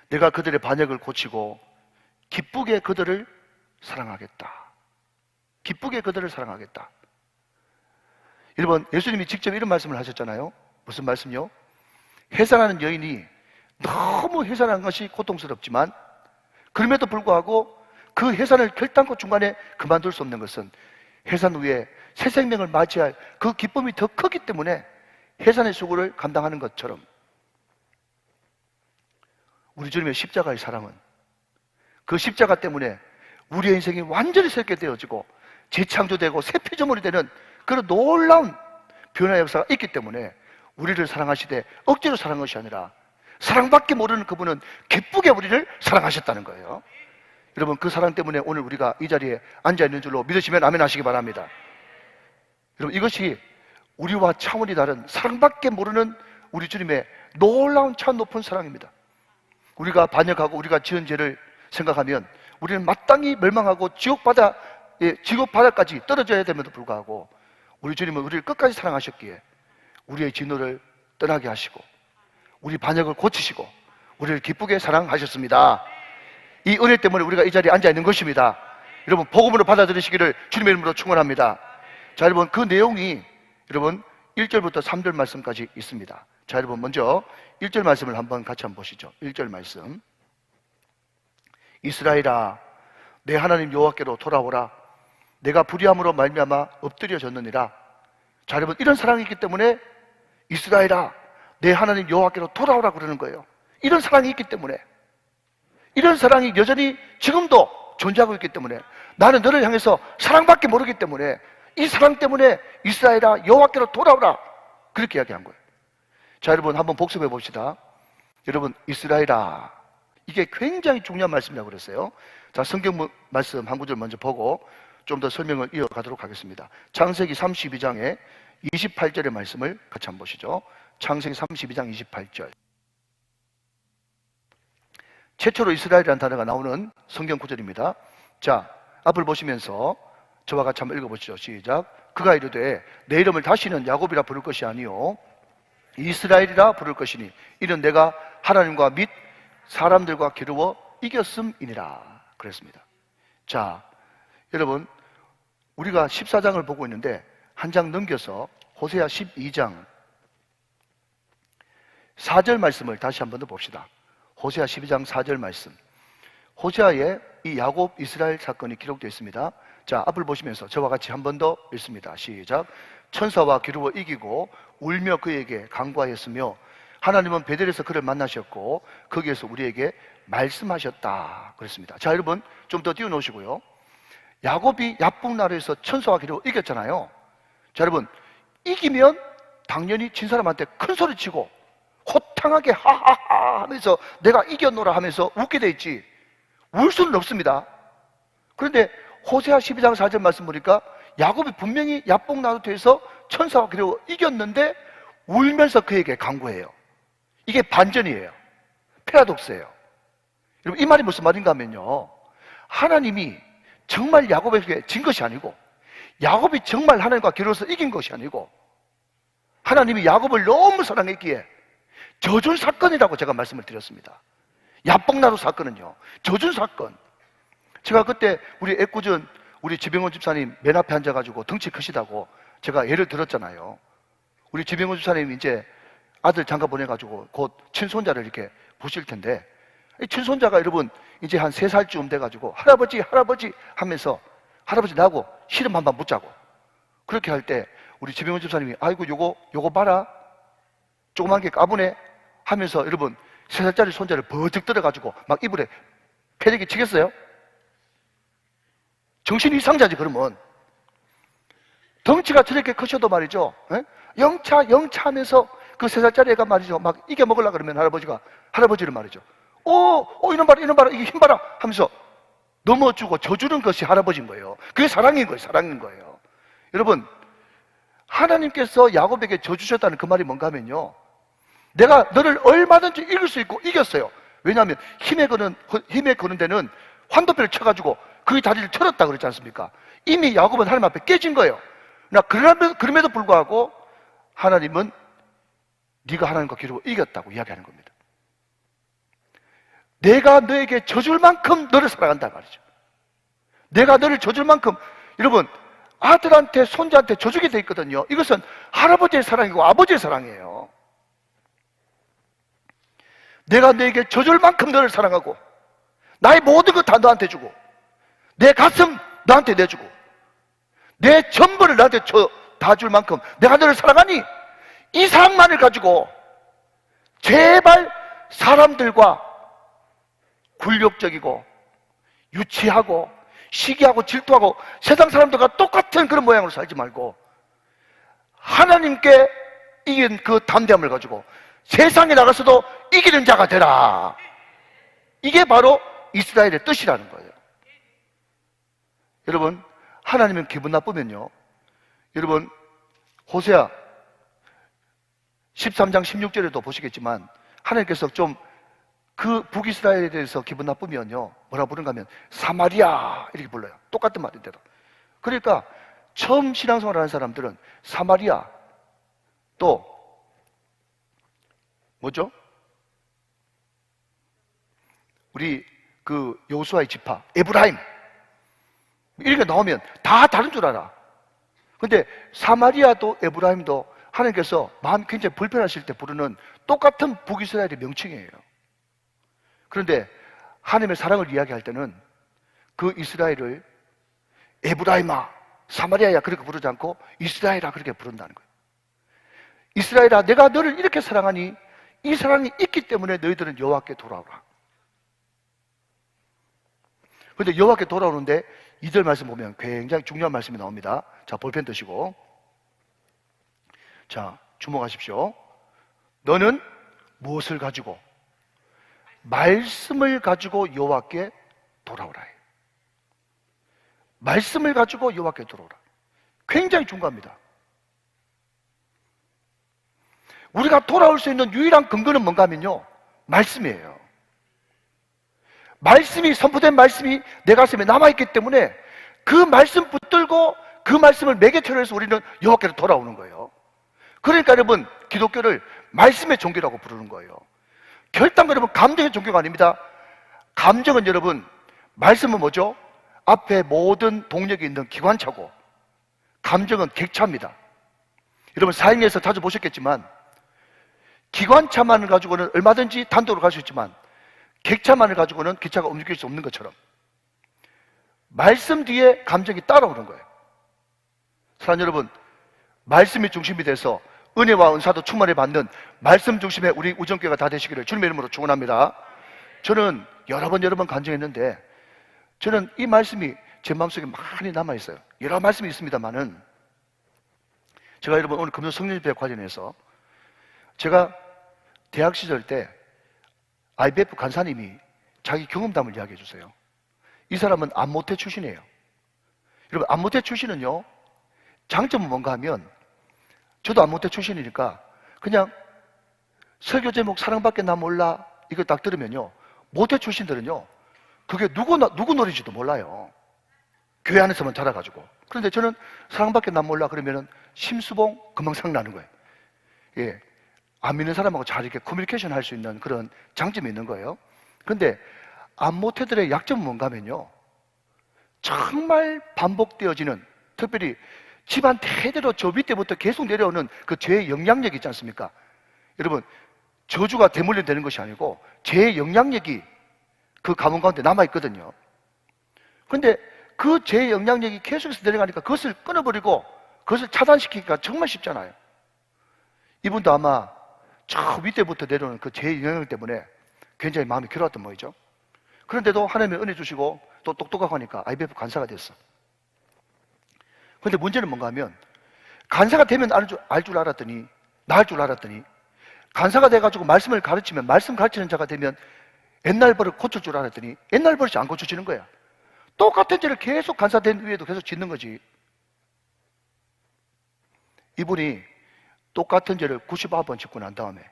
내가 그들의 반역을 고치고 기쁘게 그들을 사랑하겠다. 기쁘게 그들을 사랑하겠다. 여러분, 예수님이 직접 이런 말씀을 하셨잖아요. 무슨 말씀요? 해산하는 여인이 너무 해산한 것이 고통스럽지만 그럼에도 불구하고 그 해산을 결단코 중간에 그만둘 수 없는 것은 해산 후에 새 생명을 맞이할 그 기쁨이 더 크기 때문에 해산의 수고를 감당하는 것처럼, 우리 주님의 십자가의 사랑은 그 십자가 때문에 우리의 인생이 완전히 새롭게 되어지고 재창조되고 새 피조물이 되는 그런 놀라운 변화의 역사가 있기 때문에 우리를 사랑하시되 억지로 사랑한 것이 아니라 사랑밖에 모르는 그분은 기쁘게 우리를 사랑하셨다는 거예요. 여러분, 그 사랑 때문에 오늘 우리가 이 자리에 앉아있는 줄로 믿으시면 아멘 하시기 바랍니다. 여러분, 이것이 우리와 차원이 다른 사랑밖에 모르는 우리 주님의 놀라운 차 높은 사랑입니다. 우리가 반역하고 우리가 지은 죄를 생각하면 우리는 마땅히 멸망하고 지옥 바다까지 떨어져야 됨에도 불구하고 우리 주님은 우리를 끝까지 사랑하셨기에 우리의 진노를 떠나게 하시고 우리 반역을 고치시고 우리를 기쁘게 사랑하셨습니다. 이 은혜 때문에 우리가 이 자리에 앉아 있는 것입니다. 여러분, 복음으로 받아들이시기를 주님의 이름으로 축원합니다. 자, 여러분, 그 내용이 여러분 1절부터 3절 말씀까지 있습니다. 자, 여러분 먼저 1절 말씀을 한번 같이 한번 보시죠. 1절 말씀. 이스라엘아, 내 하나님 여호와께로 돌아오라. 내가 불의함으로 말미암아 엎드려졌느니라. 자, 여러분, 이런 사랑이 있기 때문에 이스라엘아, 내 하나님 여호와께로 돌아오라 그러는 거예요. 이런 사랑이 있기 때문에, 이런 사랑이 여전히 지금도 존재하고 있기 때문에, 나는 너를 향해서 사랑밖에 모르기 때문에, 이 사랑 때문에 이스라엘아 여호와께로 돌아오라, 그렇게 이야기한 거예요. 자, 여러분 한번 복습해 봅시다. 여러분, 이스라엘아, 이게 굉장히 중요한 말씀이라고 그랬어요. 자, 성경 말씀 한 구절 먼저 보고 좀 더 설명을 이어가도록 하겠습니다. 창세기 32장에 28절의 말씀을 같이 한번 보시죠. 창세기 32장 28절. 최초로 이스라엘이라는 단어가 나오는 성경 구절입니다. 자, 앞을 보시면서 저와 같이 한번 읽어보시죠. 시작. 그가 이르되 내 이름을 다시는 야곱이라 부를 것이 아니요 이스라엘이라 부를 것이니 이는 내가 하나님과 및 사람들과 겨루어 이겼음이니라 그랬습니다. 자, 여러분, 우리가 14장을 보고 있는데 한 장 넘겨서 호세아 12장 4절 말씀을 다시 한 번 더 봅시다. 호세아 12장 4절 말씀. 호세아의 이 야곱 이스라엘 사건이 기록되어 있습니다. 자, 앞을 보시면서 저와 같이 한 번 더 읽습니다. 시작. 천사와 겨루어 이기고 울며 그에게 간구하였으며 하나님은 베델에서 그를 만나셨고 거기에서 우리에게 말씀하셨다 그랬습니다. 자, 여러분 좀 더 띄워놓으시고요. 야곱이 야복나루에서 천사와 겨루어 이겼잖아요. 자, 여러분, 이기면 당연히 진 사람한테 큰 소리 치고 호탕하게 하하하 하면서 내가 이겼노라 하면서 웃게 돼 있지, 울 수는 없습니다. 그런데 호세아 12장 4절 말씀 보니까 야곱이 분명히 야복나루에서 천사와 겨루어 이겼는데 울면서 그에게 간구해요. 이게 반전이에요. 패러독스예요. 여러분, 이 말이 무슨 말인가 하면요, 하나님이 정말 야곱에게 진 것이 아니고, 야곱이 정말 하나님과 겨루어서 이긴 것이 아니고, 하나님이 야곱을 너무 사랑했기에 저준 사건이라고 제가 말씀을 드렸습니다. 야복나루 사건은요, 저준 사건. 제가 그때 우리 애꿎은 우리 지병원 집사님 맨 앞에 앉아가지고 덩치 크시다고 제가 예를 들었잖아요. 우리 지병원 집사님이 이제 아들 장가 보내가지고 곧 친손자를 이렇게 보실 텐데, 이 친손자가 여러분 이제 한 3살쯤 돼가지고 할아버지 할아버지 하면서 할아버지 나하고 씨름 한번 붙자고 그렇게 할 때 우리 지병원 집사님이 아이고 요거 봐라 조그만 게 까부네 하면서 여러분 3살짜리 손자를 버쩍 들어가지고 막 이불에 패대기 치겠어요? 정신 이상자지. 그러면 덩치가 저렇게 크셔도 말이죠, 에? 영차 하면서 그 3살짜리 애가 말이죠 막 이겨먹으려고 그러면 할아버지를 말이죠 이놈 봐라 이게 힘 봐라 하면서 넘어주고 져주는 것이 할아버지인 거예요. 그게 사랑인 거예요. 여러분, 하나님께서 야곱에게 져주셨다는 그 말이 뭔가 하면요, 내가 너를 얼마든지 이길 수 있고 이겼어요. 왜냐하면 힘에 거는 데는 환도뼈를 쳐가지고 그 다리를 틀었다 그랬지 않습니까? 이미 야곱은 하나님 앞에 깨진 거예요. 그럼에도 불구하고 하나님은 네가 하나님과 겨루어 이겼다고 이야기하는 겁니다. 내가 너에게 져줄 만큼 너를 사랑한다 말이죠. 내가 너를 져줄 만큼, 여러분, 아들한테 손자한테 져주게 돼 있거든요. 이것은 할아버지의 사랑이고 아버지의 사랑이에요. 내가 너에게 져줄 만큼 너를 사랑하고 나의 모든 것 다 너한테 주고 내 가슴 너한테 내주고 내 전부를 너한테 다 줄 만큼 내가 너를 사랑하니 이 사랑만을 가지고 제발 사람들과 굴욕적이고 유치하고 시기하고 질투하고 세상 사람들과 똑같은 그런 모양으로 살지 말고 하나님께 이긴 그 담대함을 가지고 세상에 나가서도 이기는 자가 되라. 이게 바로 이스라엘의 뜻이라는 거예요. 여러분, 하나님은 기분 나쁘면요, 여러분 호세아 13장 16절에도 보시겠지만 하나님께서 좀 그 북이스라엘에 대해서 기분 나쁘면요 뭐라 부른가 하면 사마리아 이렇게 불러요. 똑같은 말인데도. 그러니까 처음 신앙생활 하는 사람들은 사마리아, 또 뭐죠? 우리 그 여호수아의 지파 에브라임 이렇게 나오면 다 다른 줄 알아. 근데 사마리아도 에브라임도 하나님께서 마음이 굉장히 불편하실 때 부르는 똑같은 북이스라엘의 명칭이에요. 그런데 하나님의 사랑을 이야기할 때는 그 이스라엘을 에브라임아, 사마리아야 그렇게 부르지 않고 이스라엘아 그렇게 부른다는 거예요. 이스라엘아, 내가 너를 이렇게 사랑하니 이 사랑이 있기 때문에 너희들은 여호와께 돌아오라. 그런데 여호와께 돌아오는데 2절 말씀 보면 굉장히 중요한 말씀이 나옵니다. 자, 볼펜 드시고, 자, 주목하십시오. 너는 무엇을 가지고? 말씀을 가지고 여호와께 돌아오라. 말씀을 가지고 여호와께 돌아오라. 굉장히 중요합니다. 우리가 돌아올 수 있는 유일한 근거는 뭔가 하면요, 말씀이에요. 말씀이, 선포된 말씀이 내 가슴에 남아있기 때문에 그 말씀 붙들고 그 말씀을 매개체로 해서 우리는 여호와께로 돌아오는 거예요. 그러니까 여러분, 기독교를 말씀의 종교라고 부르는 거예요. 결단과 여러분, 감정의 종교가 아닙니다. 감정은 여러분, 말씀은 뭐죠? 앞에 모든 동력이 있는 기관차고, 감정은 객차입니다. 여러분, 사행에서 자주 보셨겠지만 기관차만을 가지고는 얼마든지 단독으로 갈 수 있지만 객차만을 가지고는 기차가 움직일 수 없는 것처럼 말씀 뒤에 감정이 따라오는 거예요. 사랑하는 여러분, 말씀이 중심이 돼서 은혜와 은사도 충만히 받는 말씀 중심의 우리 우정교회가 다 되시기를 주님의 이름으로 축원합니다. 저는 여러 번 간증했는데 저는 이 말씀이 제 마음속에 많이 남아있어요. 여러 말씀이 있습니다만은 제가 여러분 오늘 금요 성령집회 관련해서 제가 대학 시절 때 IBF 간사님이 자기 경험담을 이야기해 주세요. 이 사람은 안모태 출신이에요. 여러분, 안모태 출신은요, 장점은 뭔가 하면, 저도 안모태 출신이니까 그냥 설교 제목 사랑밖에 나 몰라 이거 딱 들으면요, 모태 출신들은요 그게 누구 노래인지도 몰라요. 교회 안에서만 자라가지고. 그런데 저는 사랑밖에 나 몰라 그러면은 심수봉 금방 생각나는 거예요. 예, 안 믿는 사람하고 잘 이렇게 커뮤니케이션 할 수 있는 그런 장점이 있는 거예요. 그런데 안모태들의 약점은 뭔가 하면요, 정말 반복되어지는, 특별히 집안 대대로 저 밑에부터 계속 내려오는 그 죄의 영향력이 있지 않습니까? 여러분, 저주가 대물림 되는 것이 아니고 죄의 영향력이 그 가문 가운데 남아있거든요. 그런데 그 죄의 영향력이 계속해서 내려가니까 그것을 끊어버리고 그것을 차단시키기가 정말 쉽잖아요. 이분도 아마 저 밑에부터 내려오는 그 죄의 영향력 때문에 굉장히 마음이 괴로웠던 모이죠. 그런데도 하나님의 은혜 주시고 또 똑똑하고 하니까 IBF 간사가 됐어. 그런데 문제는 뭔가 하면, 간사가 되면 알 줄 알았더니, 나을 줄 알았더니, 간사가 돼가지고 말씀을 가르치면, 말씀 가르치는 자가 되면 옛날 버릇 고칠 줄 알았더니 옛날 버릇이 안 고쳐지는 거야. 똑같은 죄를 계속 간사된 위에도 계속 짓는 거지. 이분이 똑같은 죄를 99번 짓고 난 다음에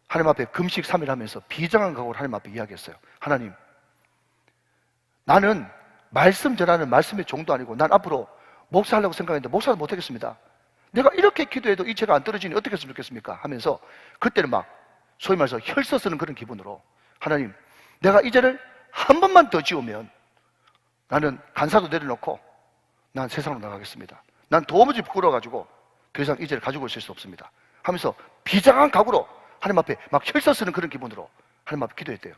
하나님 앞에 금식 3일 하면서 비장한 각오를 하나님 앞에 이야기했어요. 하나님, 나는 말씀 전하는 말씀의 종도 아니고 난 앞으로 목사하려고 생각했는데 목사도 못하겠습니다. 내가 이렇게 기도해도 이 죄가 안 떨어지니 어떻게 했으면 좋겠습니까? 하면서 그때는 막 소위 말해서 혈서 쓰는 그런 기분으로, 하나님, 내가 이 죄를 한 번만 더 지우면 나는 간사도 내려놓고 난 세상으로 나가겠습니다. 난 도무지 부끄러워가지고 더 이상 이 죄를 가지고 있을 수 없습니다 하면서 비장한 각오로 하나님 앞에 막 혈서 쓰는 그런 기분으로 하나님 앞에 기도했대요.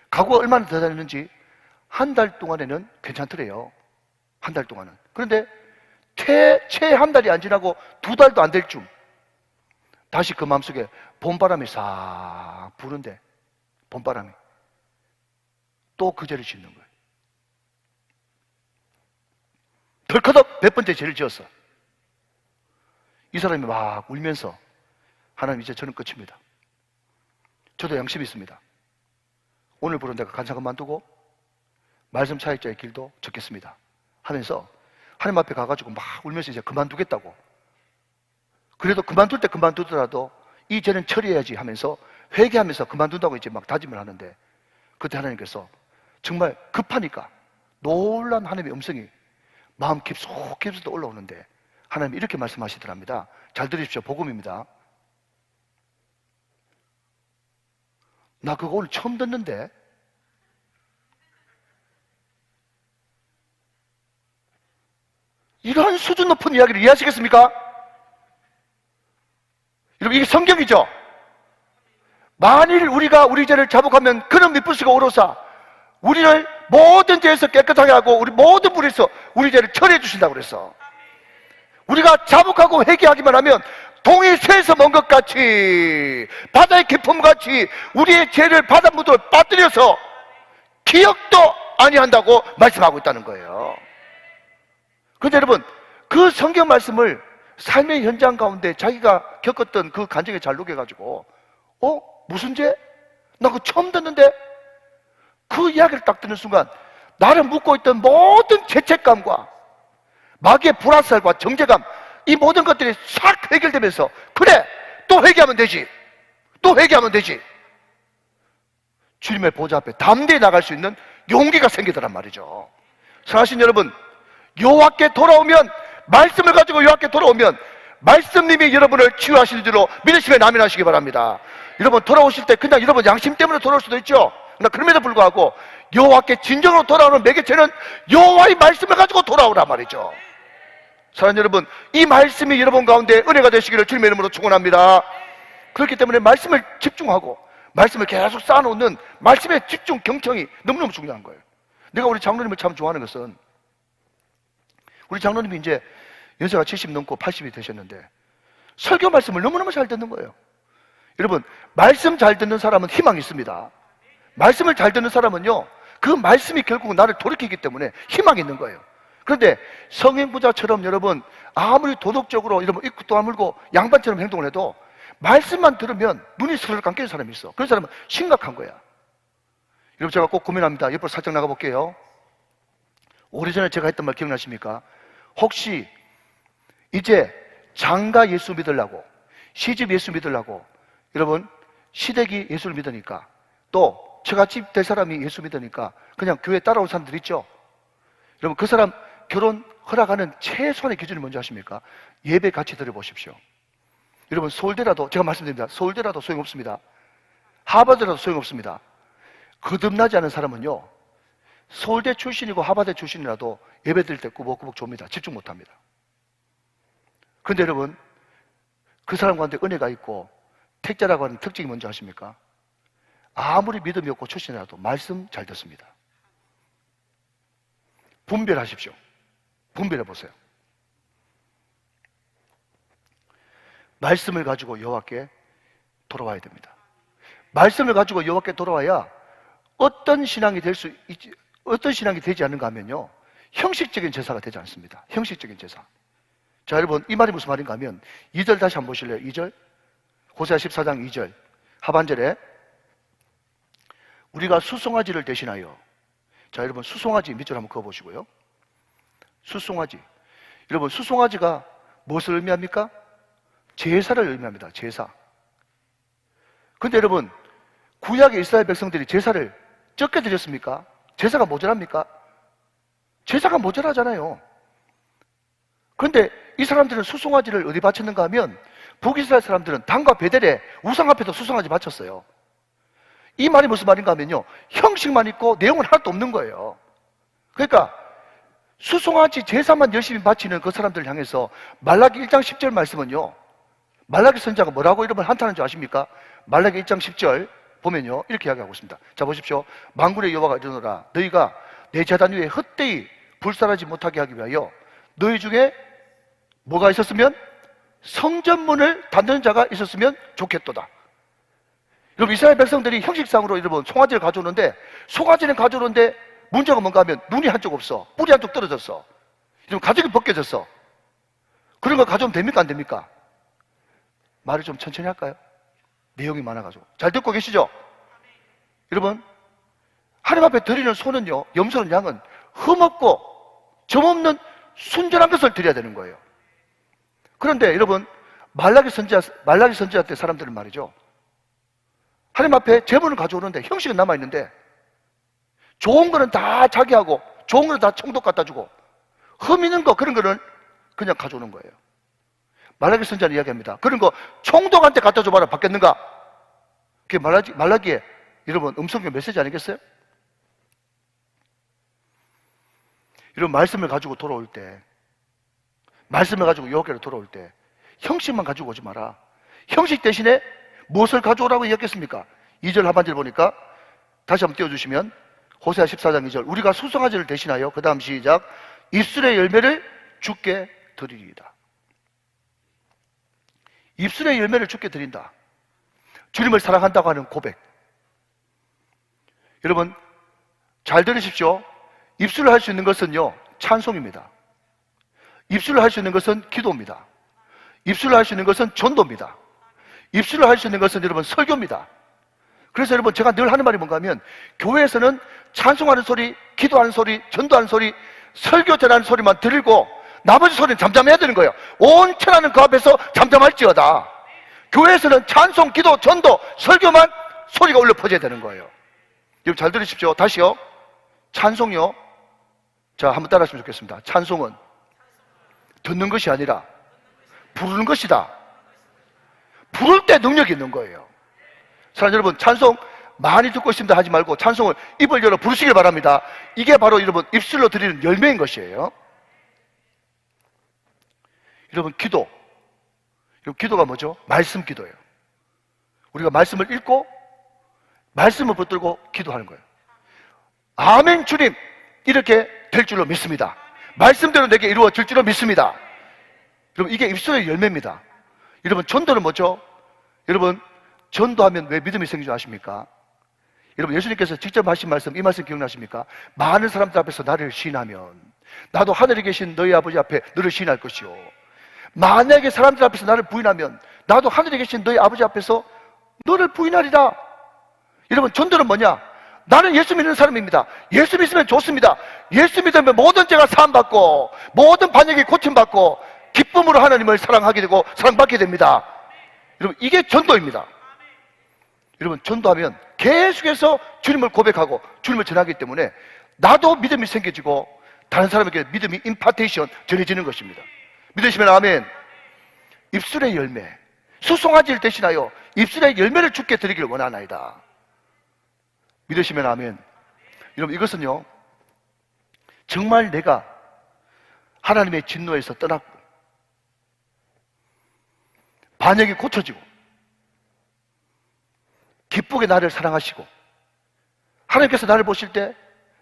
각오가 얼마나 대단했는지 한 달 동안에는 괜찮더래요. 한 달 동안은. 그런데 채 한 달이 안 지나고 2달도 안 될 쯤 다시 그 마음속에 봄바람이 싹 부는데, 봄바람이 또 그 죄를 짓는 거예요. 덜커덕 몇 번째 죄를 지었어. 이 사람이 막 울면서, 하나님, 이제 저는 끝입니다. 저도 양심이 있습니다. 오늘부로 내가 간사 그만두고 말씀 사역자의 길도 적겠습니다 하면서 하나님 앞에 가가지고 막 울면서 이제 그만두겠다고. 그래도 그만둘 때 그만두더라도 이 죄는 처리해야지 하면서 회개하면서 그만둔다고 이제 막 다짐을 하는데, 그때 하나님께서 정말 급하니까 놀란 하나님의 음성이 마음 깊숙이 올라오는데 하나님이 이렇게 말씀하시더랍니다. 잘 들으십시오. 복음입니다. 나 그거 오늘 처음 듣는데 이러한 수준 높은 이야기를 이해하시겠습니까? 여러분, 이게 성경이죠? 만일 우리가 우리 죄를 자복하면 그는 미쁘시고 오로사 우리를 모든 죄에서 깨끗하게 하고 우리 모든 불에서 우리 죄를 처리해 주신다고 그랬어. 우리가 자복하고 회개하기만 하면 동이 쇠에서 먼 것 같이 바다의 깊음 같이 우리의 죄를 바닷물로 빠뜨려서 기억도 아니한다고 말씀하고 있다는 거예요. 그런데 여러분, 그 성경 말씀을 삶의 현장 가운데 자기가 겪었던 그 간증에 잘 녹여가지고 무슨 죄? 나 그거 처음 듣는데? 그 이야기를 딱 듣는 순간 나를 묶고 있던 모든 죄책감과 마귀의 불화살과 정죄감, 이 모든 것들이 싹 해결되면서 그래! 또 회개하면 되지! 또 회개하면 되지! 주님의 보좌 앞에 담대히 나갈 수 있는 용기가 생기더란 말이죠. 사랑하신 여러분, 여호와께 돌아오면, 말씀을 가지고 여호와께 돌아오면 말씀님이 여러분을 치유하시는 줄로 믿으시면 아멘하시기 바랍니다. 여러분, 돌아오실 때 그냥 여러분 양심 때문에 돌아올 수도 있죠. 그러나 그럼에도 불구하고 여호와께 진정으로 돌아오는 매개체는 여호와의 말씀을 가지고 돌아오란 말이죠. 사랑하는 여러분, 이 말씀이 여러분 가운데 은혜가 되시기를 주님의 이름으로 축원합니다. 그렇기 때문에 말씀을 집중하고 말씀을 계속 쌓아놓는 말씀의 집중 경청이 너무너무 중요한 거예요. 내가 우리 장로님을 참 좋아하는 것은, 우리 장로님이 이제 연세가 70 넘고 80이 되셨는데 설교 말씀을 너무너무 잘 듣는 거예요. 여러분, 말씀 잘 듣는 사람은 희망이 있습니다. 말씀을 잘 듣는 사람은요, 그 말씀이 결국 나를 돌이키기 때문에 희망이 있는 거예요. 그런데 성행부자처럼 여러분 아무리 도덕적으로 여러분 입도 다물고 양반처럼 행동을 해도 말씀만 들으면 눈이 스르륵 감기는 사람이 있어. 그런 사람은 심각한 거야. 여러분, 제가 꼭 고민합니다. 옆으로 살짝 나가볼게요. 오래전에 제가 했던 말 기억나십니까? 혹시 이제 장가 예수 믿으려고, 시집 예수 믿으려고, 여러분 시댁이 예수를 믿으니까, 또 처갓집 될 사람이 예수 믿으니까 그냥 교회 따라온 사람들 있죠? 여러분, 그 사람 결혼 허락하는 최소한의 기준이 뭔지 아십니까? 예배 같이 드려보십시오. 여러분, 서울대라도, 제가 말씀드립니다, 서울대라도 소용없습니다. 하버드라도 소용없습니다. 거듭나지 않은 사람은요, 서울대 출신이고 하버드 출신이라도 예배 드릴 때 꾸벅꾸벅 줍니다. 집중 못합니다. 그런데 여러분, 그 사람 가운데 은혜가 있고 택자라고 하는 특징이 뭔지 아십니까? 아무리 믿음이 없고 출신이라도 말씀 잘 듣습니다. 분별하십시오. 분별해 보세요. 말씀을 가지고 여호와께 돌아와야 됩니다. 말씀을 가지고 여호와께 돌아와야 어떤 신앙이 되지 않는가 하면요, 형식적인 제사가 되지 않습니다. 형식적인 제사. 자, 여러분, 이 말이 무슨 말인가 하면 2절 다시 한번 보실래요? 2절, 호세아 14장 2절 하반절에 우리가 수송아지를 대신하여, 자, 여러분, 수송아지 밑줄 한번 그어보시고요. 수송아지, 여러분, 수송아지가 무엇을 의미합니까? 제사를 의미합니다. 제사. 근데 여러분, 구약의 이스라엘 백성들이 제사를 적게 드렸습니까? 제사가 모자랍니까? 제사가 모자라잖아요. 그런데 이 사람들은 수송아지를 어디 바쳤는가 하면 북이스라엘 사람들은 단과 베델에 우상 앞에도 수송아지 바쳤어요. 이 말이 무슨 말인가 하면요, 형식만 있고 내용은 하나도 없는 거예요. 그러니까 수송아지 제사만 열심히 바치는 그 사람들을 향해서 말라기 1장 10절 말씀은요, 말라기 선지자가 뭐라고 이름을 한탄한 줄 아십니까? 말라기 1장 10절 보면요, 이렇게 이야기하고 있습니다. 자, 보십시오. 만군의 여호와가 이르노라, 너희가 내 제단 위에 헛되이 불살하지 못하게 하기 위하여 너희 중에 뭐가 있었으면? 성전문을 닫는 자가 있었으면 좋겠도다. 여러분, 이스라엘 백성들이 형식상으로 여러분 송아지를 가져오는데, 송아지는 가져오는데 문제가 뭔가 하면 눈이 한쪽 없어, 뿔이 한쪽 떨어졌어, 여러분 가죽이 벗겨졌어. 그런 거 가져오면 됩니까, 안 됩니까? 말을 좀 천천히 할까요? 내용이 많아가지고. 잘 듣고 계시죠? 여러분, 하나님 앞에 드리는 소는요, 염소는 양은 흠없고 점없는 순전한 것을 드려야 되는 거예요. 그런데 여러분, 말라기 선지자 때 사람들은 말이죠, 하나님 앞에 제물을 가져오는데 형식은 남아있는데 좋은 거는 다 자기하고 좋은 거는 다 총독 갖다 주고 흠 있는 거, 그런 거는 그냥 가져오는 거예요. 말라기 선지자는 이야기합니다. 그런 거 총독한테 갖다 줘봐라, 받겠는가? 그게 말라기의 여러분 음성교 메시지 아니겠어요? 이런 말씀을 가지고 돌아올 때, 말씀을 가지고 여호와께로 돌아올 때 형식만 가지고 오지 마라. 형식 대신에 무엇을 가져오라고 얘기했겠습니까? 2절 하반절 보니까 다시 한번 띄워주시면 호세아 14장 2절 우리가 수송아지를 대신하여 그 다음 시작 입술의 열매를 주께 드리리이다. 입술의 열매를 주께 드린다. 주님을 사랑한다고 하는 고백. 여러분 잘 들으십시오. 입술을 할 수 있는 것은요 찬송입니다. 입술을 할 수 있는 것은 기도입니다. 입술을 할 수 있는 것은 전도입니다. 입술을 할 수 있는 것은 여러분 설교입니다. 그래서 여러분 제가 늘 하는 말이 뭔가 하면 교회에서는 찬송하는 소리, 기도하는 소리, 전도하는 소리, 설교 전하는 소리만 들고 나머지 소리는 잠잠해야 되는 거예요. 온 천하는 그 앞에서 잠잠할지어다. 교회에서는 찬송, 기도, 전도, 설교만 소리가 울려 퍼져야 되는 거예요. 여러분 잘 들으십시오. 다시요. 찬송이요. 자, 한번 따라 하시면 좋겠습니다. 찬송은 듣는 것이 아니라 부르는 것이다. 부를 때 능력이 있는 거예요. 사랑하는 여러분, 찬송 많이 듣고 있습니다 하지 말고 찬송을 입을 열어 부르시길 바랍니다. 이게 바로 여러분 입술로 드리는 열매인 것이에요. 여러분 기도, 기도가 뭐죠? 말씀 기도예요. 우리가 말씀을 읽고 말씀을 붙들고 기도하는 거예요. 아멘 주님, 이렇게 될 줄로 믿습니다. 말씀대로 내게 이루어질 줄로 믿습니다. 여러분 이게 입술의 열매입니다. 여러분 전도는 뭐죠? 여러분 전도하면 왜 믿음이 생기는 줄 아십니까? 여러분 예수님께서 직접 하신 말씀, 이 말씀 기억나십니까? 많은 사람들 앞에서 나를 시인하면 나도 하늘에 계신 너희 아버지 앞에 너를 시인할 것이요, 만약에 사람들 앞에서 나를 부인하면 나도 하늘에 계신 너희 아버지 앞에서 너를 부인하리라. 여러분 전도는 뭐냐? 나는 예수 믿는 사람입니다. 예수 믿으면 좋습니다. 예수 믿으면 모든 죄가 사함받고 모든 반역이 고침받고 기쁨으로 하나님을 사랑하게 되고 사랑받게 됩니다. 여러분 이게 전도입니다. 여러분 전도하면 계속해서 주님을 고백하고 주님을 전하기 때문에 나도 믿음이 생겨지고 다른 사람에게 믿음이 임파테이션 전해지는 것입니다. 믿으시면 아멘. 입술의 열매, 수송아지를 대신하여 입술의 열매를 주께 드리기를 원하나이다. 믿으시면 아멘. 여러분 이것은요 정말 내가 하나님의 진노에서 떠났고 반역이 고쳐지고 기쁘게 나를 사랑하시고 하나님께서 나를 보실 때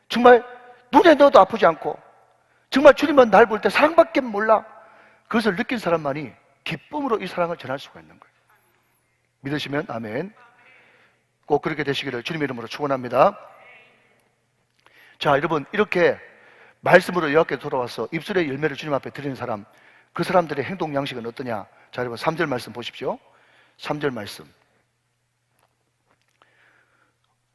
정말 눈에 넣어도 아프지 않고 정말 주님은 나를 볼 때 사랑밖에 몰라, 그것을 느낀 사람만이 기쁨으로 이 사랑을 전할 수가 있는 거예요. 믿으시면 아멘. 꼭 그렇게 되시기를 주님의 이름으로 축원합니다. 자 여러분 이렇게 말씀으로 여호와께 돌아와서 입술의 열매를 주님 앞에 드리는 사람, 그 사람들의 행동 양식은 어떠냐? 자 여러분 3절 말씀 보십시오. 3절 말씀.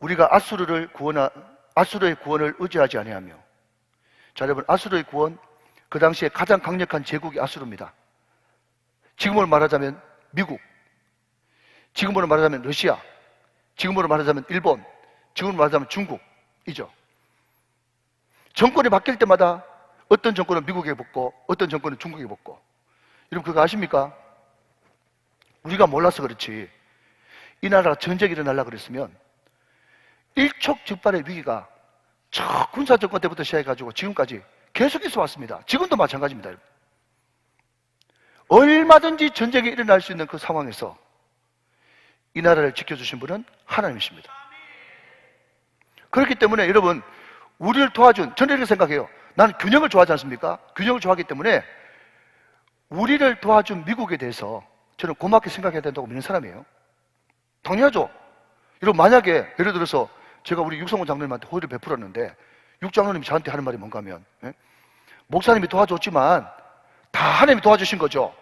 우리가 아수르의 구원을 의지하지 아니하며. 자 여러분 아수르의 구원, 그 당시에 가장 강력한 제국이 아수르입니다. 지금으로 말하자면 미국, 지금으로 말하자면 러시아, 지금으로 말하자면 일본, 지금으로 말하자면 중국이죠. 정권이 바뀔 때마다 어떤 정권은 미국에 붙고 어떤 정권은 중국에 붙고. 여러분 그거 아십니까? 우리가 몰라서 그렇지 이 나라가 전쟁이 일어나려고 그랬으면 일촉즉발의 위기가 저 군사정권 때부터 시작해가지고 지금까지 계속 있어 왔습니다. 지금도 마찬가지입니다. 얼마든지 전쟁이 일어날 수 있는 그 상황에서 이 나라를 지켜주신 분은 하나님이십니다. 그렇기 때문에 여러분 우리를 도와준, 저는 이렇게 생각해요. 나는 균형을 좋아하지 않습니까? 균형을 좋아하기 때문에 우리를 도와준 미국에 대해서 저는 고맙게 생각해야 된다고 믿는 사람이에요. 당연하죠. 여러분 만약에 예를 들어서 제가 우리 육성훈 장로님한테 호의를 베풀었는데 육 장로님이 저한테 하는 말이 뭔가 하면 목사님이 도와줬지만 다 하나님이 도와주신 거죠.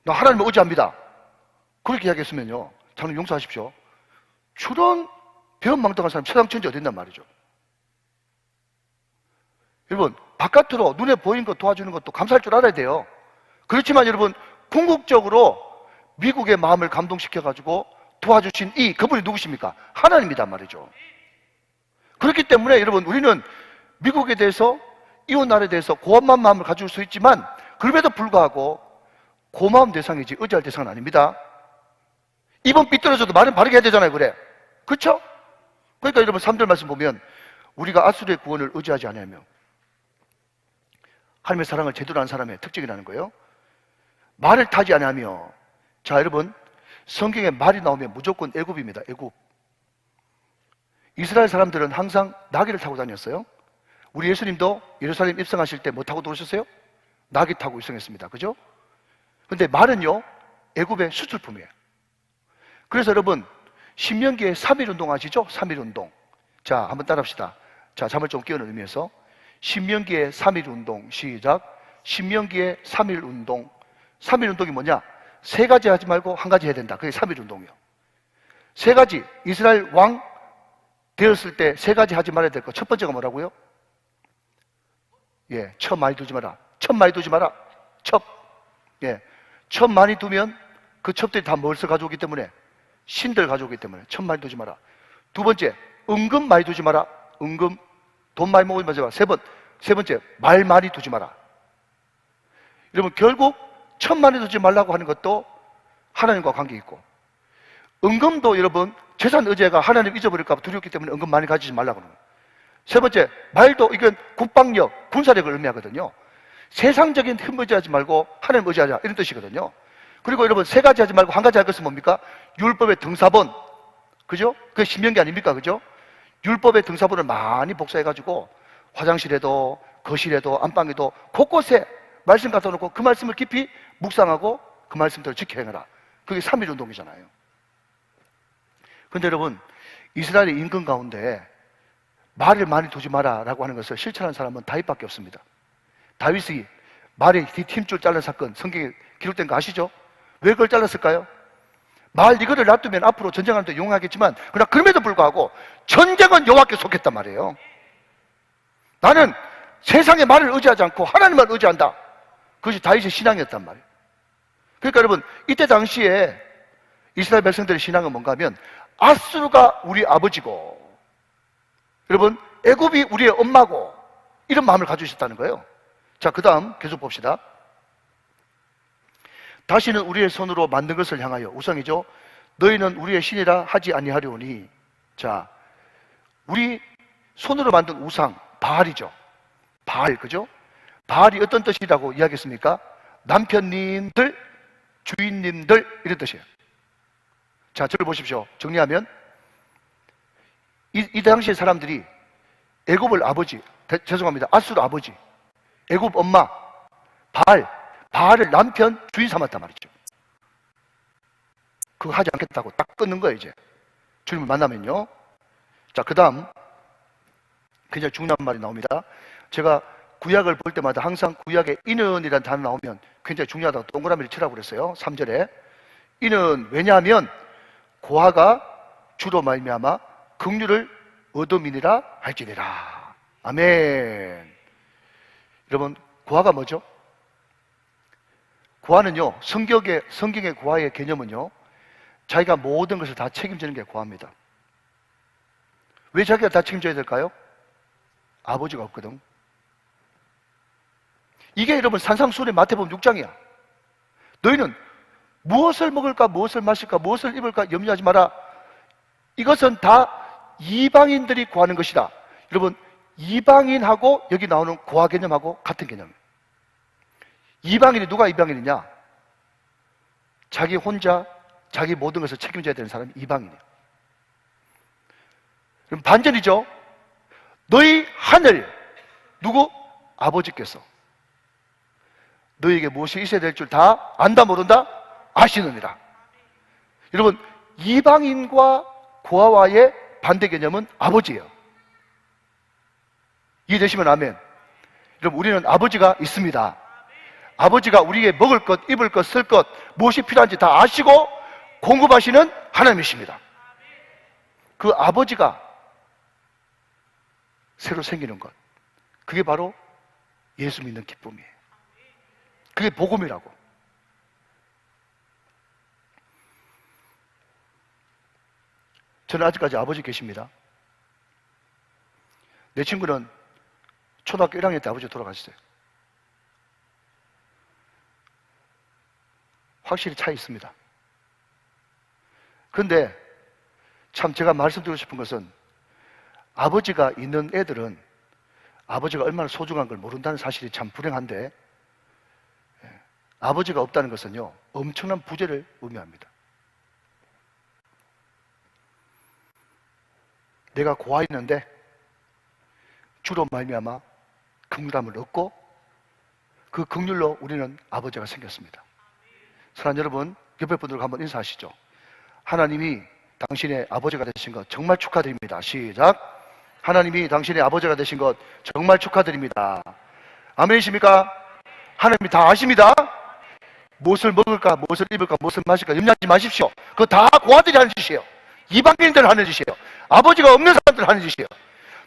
나 하나님을 의지합니다. 그렇게 이야기했으면요 장로님 용서하십시오, 저런 배은망덕한 사람 세상 천지 어디 있단 말이죠. 여러분 바깥으로 눈에 보이는 것 도와주는 것도 감사할 줄 알아야 돼요. 그렇지만 여러분 궁극적으로 미국의 마음을 감동시켜가지고 도와주신 그분이 누구십니까? 하나님이단 말이죠. 그렇기 때문에 여러분 우리는 미국에 대해서, 이웃 나라에 대해서 고마운 마음을 가질 수 있지만 그럼에도 불구하고 고마운 대상이지 의지할 대상은 아닙니다. 입은 삐뚤어져도 말은 바르게 해야 되잖아요. 그래, 그렇죠? 그러니까 여러분 3절 말씀 보면 우리가 아수르의 구원을 의지하지 않으며. 하나님의 사랑을 제대로 아는 사람의 특징이라는 거예요. 말을 타지 않으며 자, 여러분, 성경에 말이 나오면 무조건 애굽입니다. 애굽. 이스라엘 사람들은 항상 나귀를 타고 다녔어요. 우리 예수님도 예루살렘 입성하실 때 뭐 타고 들어오셨어요? 나귀 타고 입성했습니다. 그죠? 근데 말은요, 애굽의 수출품이에요. 그래서 여러분, 신명기에 3.1운동 아시죠? 3.1운동. 자, 한번 따라합시다. 자, 잠을 좀 깨우는 의미에서 신명기의 3.1운동 시작. 신명기의 3.1운동. 3.1운동이 뭐냐? 세 가지 하지 말고 한 가지 해야 된다. 그게 3.1운동이에요. 세 가지, 이스라엘 왕 되었을 때 세 가지 하지 말아야 될 거. 첫 번째가 뭐라고요? 예, 첩 많이 두지 마라. 첩 많이 두지 마라. 첩. 예, 첩 많이 두면 그 첩들이 다 뭘 가져오기 때문에 신들 가져오기 때문에 첩 많이 두지 마라. 두 번째, 은금 많이 두지 마라. 은금. 돈 많이 먹지 마라. 세 번째, 말 많이 두지 마라. 여러분, 결국 첩 많이 두지 말라고 하는 것도 하나님과 관계 있고, 은금도 여러분, 재산 의제가 하나님 잊어버릴까 봐 두렵기 때문에 은금 많이 가지지 말라고 하는 거예요. 세 번째, 말도 이건 국방력, 군사력을 의미하거든요. 세상적인 힘 의지하지 말고 하나님 의지하자, 이런 뜻이거든요. 그리고 여러분, 세 가지 하지 말고 한 가지 할 것은 뭡니까? 율법의 등사본. 그죠? 그게 신명기 아닙니까? 그죠? 율법의 등사본을 많이 복사해가지고 화장실에도, 거실에도, 안방에도 곳곳에 말씀 갖다 놓고 그 말씀을 깊이 묵상하고 그 말씀대로 지켜 행하라. 그게 3.1운동이잖아요. 근데 여러분, 이스라엘의 임금 가운데 말을 많이 두지 마라 라고 하는 것을 실천한 사람은 다윗밖에 없습니다. 다윗이 말에 힘줄 잘른 사건, 성경에 기록된 거 아시죠? 왜 그걸 잘랐을까요? 말 이거를 놔두면 앞으로 전쟁할 때 용하겠지만, 그러나 그럼에도 불구하고 전쟁은 여호와께 속했단 말이에요. 나는 세상의 말을 의지하지 않고 하나님만 의지한다. 그것이 다윗의 신앙이었단 말이에요. 그러니까 여러분, 이때 당시에 이스라엘 백성들의 신앙은 뭔가 하면 아수르가 우리 아버지고, 여러분, 애굽이 우리의 엄마고, 이런 마음을 가지고 있었다는 거예요. 자, 그 다음 계속 봅시다. 다시는 우리의 손으로 만든 것을 향하여, 우상이죠. 너희는 우리의 신이라 하지 아니하려니. 자, 우리 손으로 만든 우상, 바알이죠. 바알, 그죠? 바알이 어떤 뜻이라고 이야기했습니까? 남편님들, 주인님들, 이런 뜻이에요. 자, 저를 보십시오. 정리하면 이 당시의 사람들이 애굽을 아버지, 죄송합니다, 아수르 아버지, 애굽 엄마, 바알을 남편, 주인 삼았단 말이죠. 그거 하지 않겠다고 딱 끊는 거예요. 이제 주님을 만나면요. 자, 그 다음 굉장히 중요한 말이 나옵니다. 제가 구약을 볼 때마다 항상 구약에 인은이라는 단어 나오면 굉장히 중요하다고 동그라미를 치라고 그랬어요. 3절에 인은, 왜냐하면 고아가 주로 말미암아 긍휼을 얻음이니라 할지니라. 아멘. 여러분, 고아가 뭐죠? 고아는요, 성경의 고아의 개념은요, 자기가 모든 것을 다 책임지는 게 고아입니다. 왜 자기가 다 책임져야 될까요? 아버지가 없거든. 이게 여러분, 산상수훈의 마태복음 6장이야. 너희는 무엇을 먹을까, 무엇을 마실까, 무엇을 입을까 염려하지 마라. 이것은 다 이방인들이 구하는 것이다. 여러분, 이방인하고 여기 나오는 고아 개념하고 같은 개념이에요. 이방인이 누가 이방인이냐? 자기 혼자 자기 모든 것을 책임져야 되는 사람이 이방인이에요. 그럼 반전이죠. 너희 하늘, 누구? 아버지께서 너희에게 무엇이 있어야 될 줄 다 안다 모른다? 아시느니라. 여러분, 이방인과 고아와의 반대 개념은 아버지예요. 이해되시면 아멘. 여러분, 우리는 아버지가 있습니다. 아버지가 우리에게 먹을 것, 입을 것, 쓸 것, 무엇이 필요한지 다 아시고 공급하시는 하나님이십니다. 그 아버지가 새로 생기는 것, 그게 바로 예수 믿는 기쁨이에요. 그게 복음이라고. 저는 아직까지 아버지 계십니다. 내 친구는 초등학교 1학년 때 아버지가 돌아가셨어요. 확실히 차이 있습니다. 그런데 참 제가 말씀드리고 싶은 것은, 아버지가 있는 애들은 아버지가 얼마나 소중한 걸 모른다는 사실이 참 불행한데, 아버지가 없다는 것은요, 엄청난 부재를 의미합니다. 내가 고아있는데 주로 말미암아 긍휼함을 얻고 그 긍휼로 우리는 아버지가 생겼습니다. 사랑하는 여러분, 옆에 분들과 한번 인사하시죠. 하나님이 당신의 아버지가 되신 것 정말 축하드립니다. 시작. 하나님이 당신의 아버지가 되신 것 정말 축하드립니다. 아멘이십니까? 하나님이 다 아십니다. 무엇을 먹을까, 무엇을 입을까, 무엇을 마실까 염려하지 마십시오. 그거 다 고아들이 하는 짓이에요. 이방인들 하는 짓이에요. 아버지가 없는 사람들 하는 짓이에요.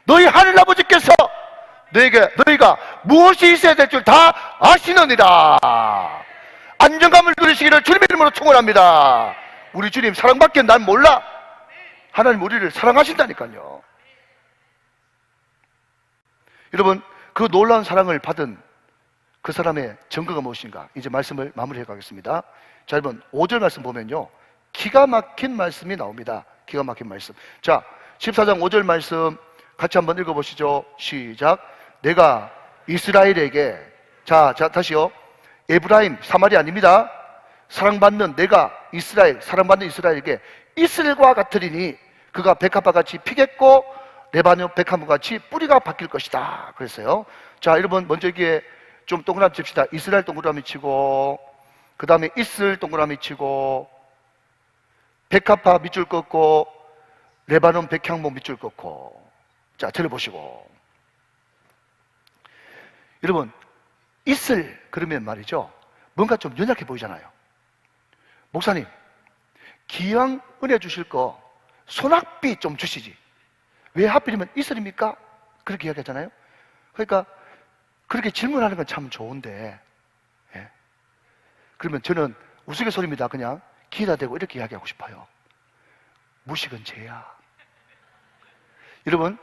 너희 하늘 아버지께서 너희가 무엇이 있어야 될 줄 다 아시느니라. 안정감을 누리시기를 주님의 이름으로 축원합니다. 우리 주님 사랑밖에 난 몰라. 하나님 우리를 사랑하신다니까요. 여러분, 그 놀라운 사랑을 받은 그 사람의 증거가 무엇인가? 이제 말씀을 마무리해 가겠습니다. 자, 여러분 5절 말씀 보면요, 기가 막힌 말씀이 나옵니다. 기가 막힌 말씀. 자, 14장 5절 말씀 같이 한번 읽어보시죠. 시작. 내가 이스라엘에게, 자 다시요. 에브라임, 사마리 아닙니다. 사랑받는 내가 사랑받는 이스라엘에게 이슬과 같으리니 그가 백합과 같이 피겠고 레바논 백합과 같이 뿌리가 바뀔 것이다. 그랬어요. 자, 여러분 먼저 여기에 좀 동그라미 칩시다. 이스라엘 동그라미 치고, 그 다음에 이슬 동그라미 치고, 백합화 밑줄 긋고, 레바논 백향목 밑줄 긋고. 자, 들어보시고. 여러분, 이슬 그러면 말이죠, 뭔가 좀 연약해 보이잖아요. 목사님, 기왕 은혜 주실 거 소낙비 좀 주시지, 왜 하필이면 이슬입니까? 그렇게 이야기하잖아요. 그러니까 그렇게 질문하는 건 참 좋은데, 예. 그러면 저는 우스갯소리입니다. 그냥 기다 대고 이렇게 이야기하고 싶어요. 무식은 죄야. 여러분,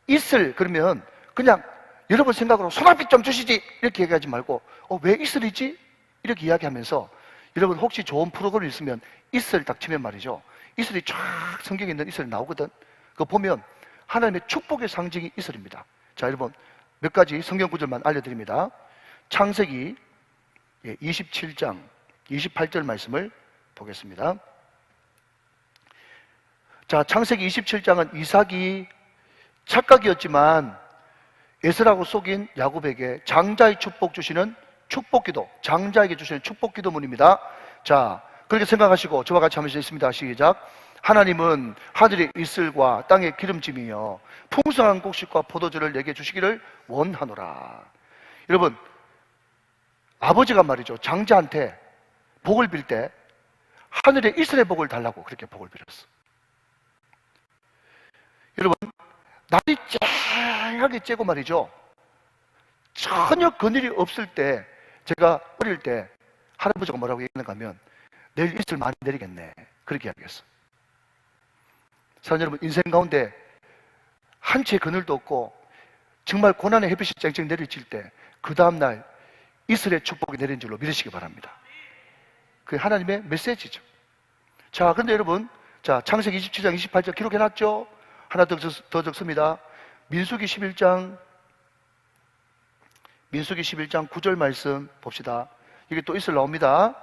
이슬 그러면 그냥 여러분 생각으로 소낙비 좀 주시지 이렇게 얘기하지 말고, 왜 이슬이지? 이렇게 이야기하면서, 여러분 혹시 좋은 프로그램 있으면 이슬 딱 치면 말이죠, 이슬이 쫙 성경에 있는 이슬이 나오거든. 그거 보면 하나님의 축복의 상징이 이슬입니다. 자, 여러분 몇 가지 성경 구절만 알려드립니다. 창세기 27장 28절 말씀을 보겠습니다. 자, 창세기 27장은 이삭이 착각이었지만 에서라고 속인 야곱에게 장자의 축복 주시는 축복기도, 장자에게 주시는 축복기도문입니다. 자, 그렇게 생각하시고 저와 같이 하면서 있습니다. 시작. 하나님은 하늘의 이슬과 땅의 기름짐이여 풍성한 곡식과 포도주를 내게 주시기를 원하노라. 여러분, 아버지가 말이죠, 장자한테 복을 빌 때 하늘의 이슬의 복을 달라고 그렇게 복을 빌었어. 여러분, 날이 쨍하게 쬐고 말이죠, 전혀 그늘이 없을 때, 제가 어릴 때 할아버지가 뭐라고 얘기하는가 하면, 내일 이슬 많이 내리겠네, 그렇게 이야기했어. 사랑하는 여러분, 인생 가운데 한 채 그늘도 없고 정말 고난의 햇빛이 쨍쨍 내리칠 때 그 다음날 이슬의 축복이 내린 줄로 믿으시기 바랍니다. 그게 하나님의 메시지죠. 자, 그런데 여러분, 자, 창세기 27장 28절 기록해놨죠? 하나 더 적습니다. 민수기 11장 9절 말씀 봅시다. 이게 또 이슬 나옵니다.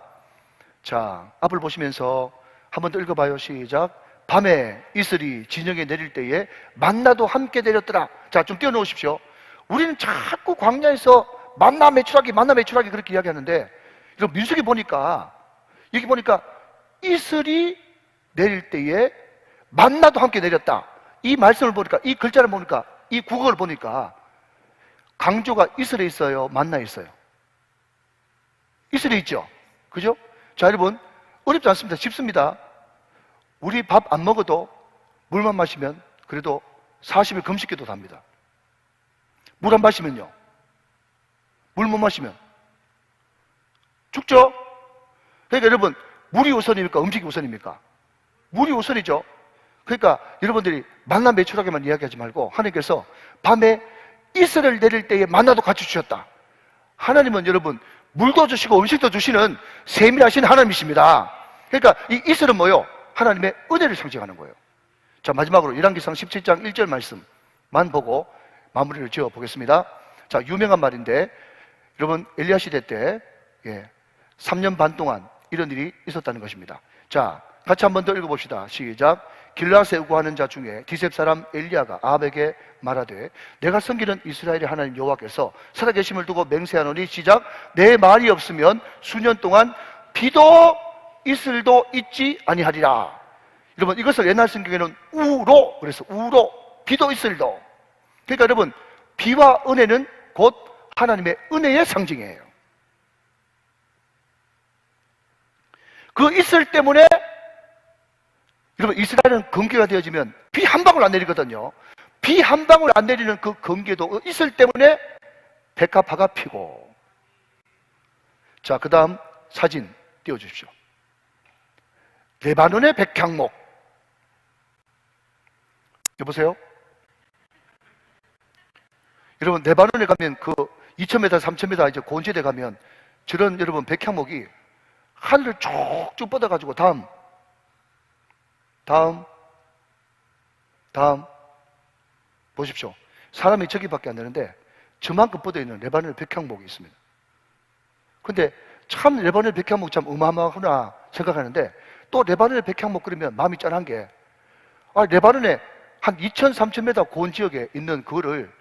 자, 앞을 보시면서 한번 더 읽어봐요. 시작. 밤에 이슬이 진영에 내릴 때에 만나도 함께 내렸더라. 자, 좀 띄워놓으십시오. 우리는 자꾸 광야에서 만나 매출하기 그렇게 이야기하는데, 이런 민수기 보니까, 여기 보니까 이슬이 내릴 때에 만나도 함께 내렸다. 이 말씀을 보니까, 이 글자를 보니까, 이 국어를 보니까 강조가 이슬에 있어요, 만나에 있어요? 이슬에 있죠? 그죠? 자, 여러분, 어렵지 않습니다. 쉽습니다. 우리 밥 안 먹어도 물만 마시면 그래도 40일 금식기도 합니다. 물 안 마시면요, 물 못 마시면 죽죠? 그러니까 여러분, 물이 우선입니까? 음식이 우선입니까? 물이 우선이죠. 그러니까 여러분들이 만나 매출하게만 이야기하지 말고, 하나님께서 밤에 이슬을 내릴 때에 만나도 같이 주셨다. 하나님은 여러분, 물도 주시고 음식도 주시는 세밀하신 하나님이십니다. 그러니까 이 이슬은 뭐요? 하나님의 은혜를 상징하는 거예요. 자, 마지막으로 열왕기상 17장 1절 말씀만 보고 마무리를 지어 보겠습니다. 자, 유명한 말인데, 여러분 엘리야 시대 때 3년 반 동안 이런 일이 있었다는 것입니다. 자, 같이 한 번 더 읽어봅시다. 시작. 길라앗에 우거하는 자 중에 디셉 사람 엘리야가 아합에게 말하되 내가 섬기는 이스라엘의 하나님 여호와께서 살아계심을 두고 맹세하노니 시작. 내 말이 없으면 수년 동안 비도 이슬도 있지 아니하리라. 여러분, 이것을 옛날 성경에는 우로, 그래서 우로, 비도 이슬도. 그러니까 여러분, 비와 은혜는 곧 하나님의 은혜의 상징이에요. 그 이슬 때문에 여러분, 이스라엘은 건기가 되어지면 비 한 방울 안 내리거든요. 비 한 방울 안 내리는 그 건기도 이슬 때문에 백합화가 피고. 자, 그 다음 사진 띄워주십시오. 레바논의 백향목. 여보세요? 여러분, 레바논에 가면 그 2000m, 3000m 이제 고원지대 가면 저런 여러분 백향목이 하늘을 쭉쭉 뻗어가지고 다음 보십시오. 사람이 저기밖에 안 되는데 저만큼 뻗어있는 레바논의 백향목이 있습니다. 근데 참 레바논의 백향목 참 어마어마하구나 생각하는데 또 레바논의 백향목 그러면 마음이 짠한 게 레바논에 한 2000, 3000m 고원 지역에 있는 그거를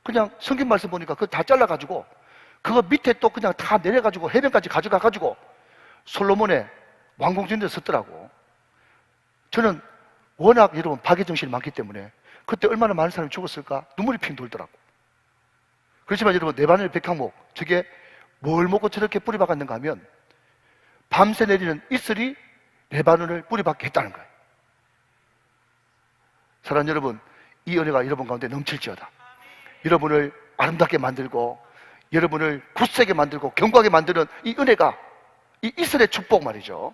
그냥 성경 말씀 보니까 그거 다 잘라가지고 그거 밑에 또 그냥 다 내려가지고 해변까지 가져가가지고 솔로몬의 왕궁전에 썼더라고. 저는 워낙 여러분 박애정신이 많기 때문에 그때 얼마나 많은 사람이 죽었을까 눈물이 핑 돌더라고. 그렇지만 여러분, 레바논의 백향목 저게 뭘 먹고 저렇게 뿌리 박았는가 하면 밤새 내리는 이슬이 레바논을 뿌리 박게 했다는 거예요. 사랑하는 여러분, 이 은혜가 여러분 가운데 넘칠지어다. 여러분을 아름답게 만들고 여러분을 굳세게 만들고 견고하게 만드는 이 은혜가 이 이슬의 축복 말이죠.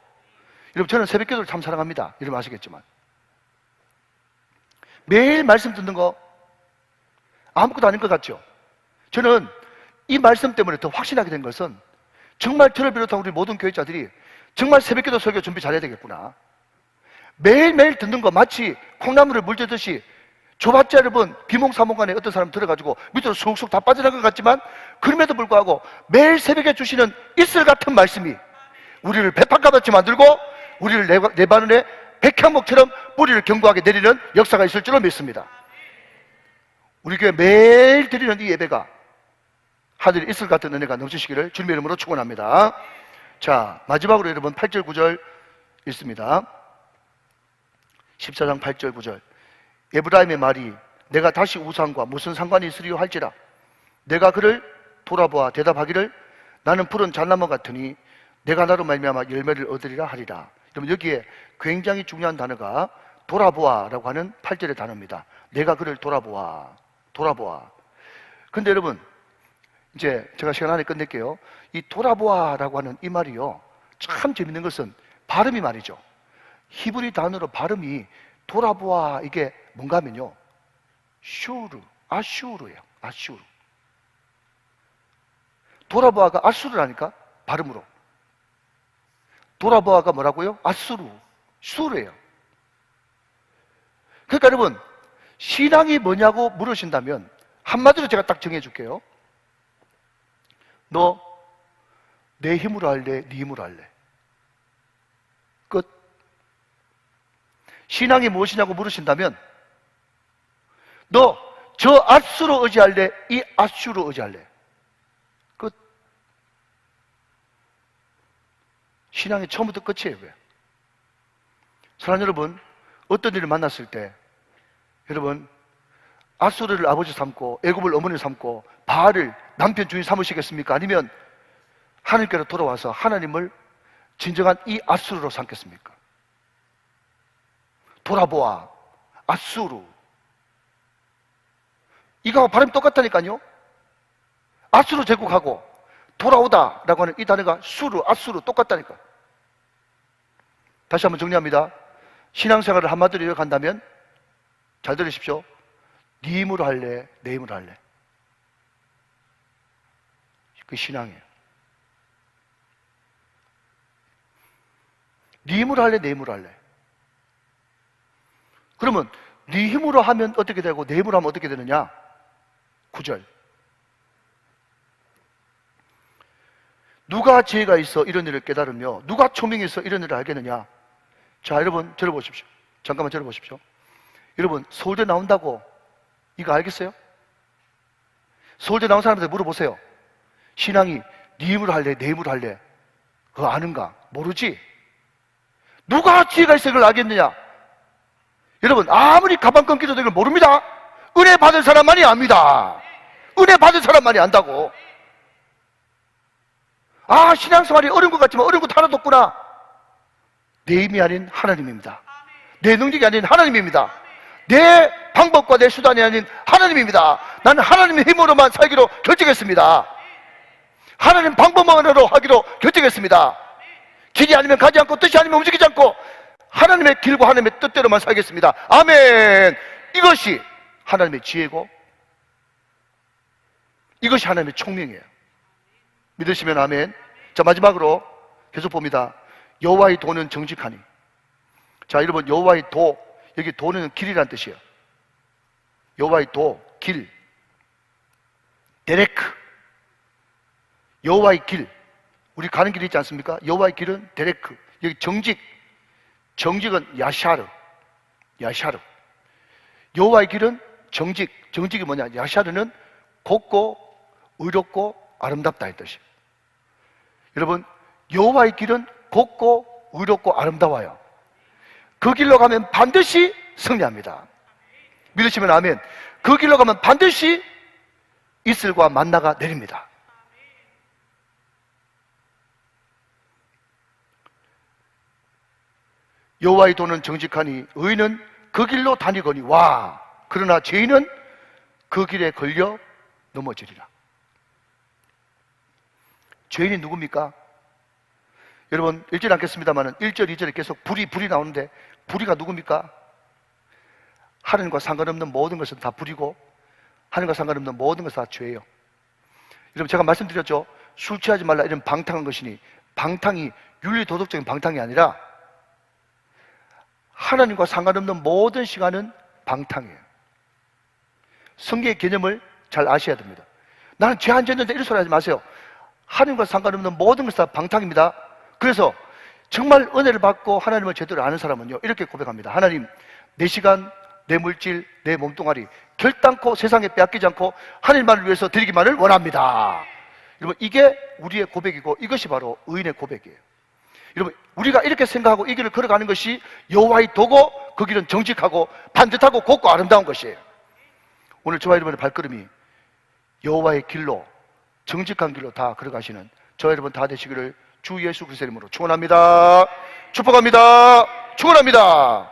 여러분, 저는 새벽기도를 참 사랑합니다. 여러분 아시겠지만 매일 말씀 듣는 거 아무것도 아닌 것 같죠? 저는 이 말씀 때문에 더 확신하게 된 것은 정말 저를 비롯한 우리 모든 교회자들이 정말 새벽기도 설교 준비 잘해야 되겠구나. 매일매일 듣는 거 마치 콩나물을 물듯이 줘봤자 여러분 비몽사몽간에 어떤 사람 들어가지고 밑으로 쑥쑥 다 빠져나간 것 같지만 그럼에도 불구하고 매일 새벽에 주시는 이슬 같은 말씀이 우리를 배판가같이 만들고 우리를 레바논의 백향목처럼 뿌리를 견고하게 내리는 역사가 있을 줄로 믿습니다. 우리 교회 매일 드리는 이 예배가 하늘의 이슬 같은 은혜가 넘치시기를 주님의 이름으로 축원합니다. 자, 마지막으로 여러분 8절 9절 읽습니다. 14장 8절 9절. 에브라임의 말이 내가 다시 우상과 무슨 상관이 있으리요 할지라 내가 그를 돌아보아 대답하기를 나는 푸른 잣나무 같으니 내가 나로 말미암아 열매를 얻으리라 하리라. 그럼 여기에 굉장히 중요한 단어가 돌아보아라고 하는 8절의 단어입니다. 내가 그를 돌아보아. 근데 여러분, 이제 제가 시간 안에 끝낼게요. 이 돌아보아라고 하는 이 말이요, 참 재밌는 것은 발음이 말이죠. 히브리 단어로 발음이 돌아보아 이게 뭔가 하면요, 아슈르예요. 아슈르. 돌아보아가 아수르라니까 발음으로. 돌아보아가 뭐라고요? 슈르예요. 그러니까 여러분, 신앙이 뭐냐고 물으신다면 한마디로 제가 딱 정해줄게요. 너 내 힘으로 할래? 네 힘으로 할래? 끝. 신앙이 무엇이냐고 물으신다면 너 저 아수로 의지할래? 이 아슈로 의지할래? 끝. 신앙이 처음부터 끝이에요. 왜? 사랑하는 여러분, 어떤 일을 만났을 때 여러분 아수르를 아버지 삼고 애굽을 어머니 삼고 바알을 남편 주인 삼으시겠습니까? 아니면 하나님께로 돌아와서 하나님을 진정한 이 아수르로 삼겠습니까? 돌아보아, 아수르. 이거하고 발음이 똑같다니까요. 아수르 제국하고 돌아오다 라고 하는 이 단어가 아수르 똑같다니까. 다시 한번 정리합니다. 신앙생활을 한마디로 요약한다면 잘 들으십시오. 네 힘으로 할래? 내 힘으로 할래? 그 신앙이에요. 네 힘으로 할래? 내 힘으로 할래? 그러면 네 힘으로 하면 어떻게 되고 내 힘으로 하면 어떻게 되느냐? 9절. 누가 지혜가 있어 이런 일을 깨달으며 누가聪명이 있어 이런 일을 알겠느냐? 자, 여러분 들어보십시오. 잠깐만 들어보십시오. 여러분, 서울대 나온다고 이거 알겠어요? 서울대 나온 사람한테 물어보세요. 신앙이 네 힘으로 할래? 내 힘으로 할래? 그거 아는가? 모르지? 누가 지혜가 있어 이걸 알겠느냐? 여러분, 아무리 가방 끊기도 이걸 모릅니다. 은혜 받은 사람만이 압니다. 은혜 받은 사람만이 안다고. 아, 신앙생활이 어려운 것 같지만 어려운 것 하나도 없구나. 내 힘이 아닌 하나님입니다. 내 능력이 아닌 하나님입니다. 내 방법과 내 수단이 아닌 하나님입니다. 나는 하나님의 힘으로만 살기로 결정했습니다. 하나님 방법만으로 하기로 결정했습니다. 길이 아니면 가지 않고 뜻이 아니면 움직이지 않고 하나님의 길과 하나님의 뜻대로만 살겠습니다. 아멘. 이것이 하나님의 지혜고 이것이 하나님의 총명이에요. 믿으시면 아멘. 자, 마지막으로 계속 봅니다. 여호와의 도는 정직하니. 자, 여러분, 여호와의 도, 여기 도는 길이란 뜻이에요. 여호와의 도, 길, 데레크. 여호와의 길, 우리 가는 길이 있지 않습니까? 여호와의 길은 데레크. 여기 정직, 정직은 야샤르, 야샤르. 여호와의 길은 정직, 정직이 뭐냐? 야샤르는 곱고 의롭고 아름답다 이 뜻이에요. 여러분, 여호와의 길은 곱고 의롭고 아름다워요. 그 길로 가면 반드시 승리합니다. 믿으시면 아멘. 그 길로 가면 반드시 이슬과 만나가 내립니다. 여호와의 도는 정직하니 의인은 그 길로 다니거니 와, 그러나 죄인은 그 길에 걸려 넘어지리라. 죄인이 누굽니까? 여러분, 읽지 않겠습니다만 1절, 2절에 계속 불이 나오는데 불이가 누굽니까? 하나님과 상관없는 모든 것은 다 불이고 하나님과 상관없는 모든 것은 다 죄예요. 여러분, 제가 말씀드렸죠. 술 취하지 말라 이런 방탕한 것이니, 방탕이 윤리도덕적인 방탕이 아니라 하나님과 상관없는 모든 시간은 방탕이에요. 성경의 개념을 잘 아셔야 됩니다. 나는 죄 안 짓는데 이런 소리 하지 마세요. 하나님과 상관없는 모든 것은 다 방탕입니다. 그래서 정말 은혜를 받고 하나님을 제대로 아는 사람은요, 이렇게 고백합니다. 하나님, 내 시간, 내 물질, 내 몸뚱아리 결단코 세상에 빼앗기지 않고 하나님만을 위해서 드리기만을 원합니다. 여러분, 이게 우리의 고백이고 이것이 바로 의인의 고백이에요. 여러분, 우리가 이렇게 생각하고 이 길을 걸어가는 것이 여호와의 도고 그 길은 정직하고 반듯하고 곱고 아름다운 것이에요. 오늘 저와 여러분의 발걸음이 여호와의 길로, 정직한 길로 다 걸어가시는 저와 여러분 다 되시기를 주 예수 그리스도의 이름으로 축원합니다. 축복합니다. 축원합니다.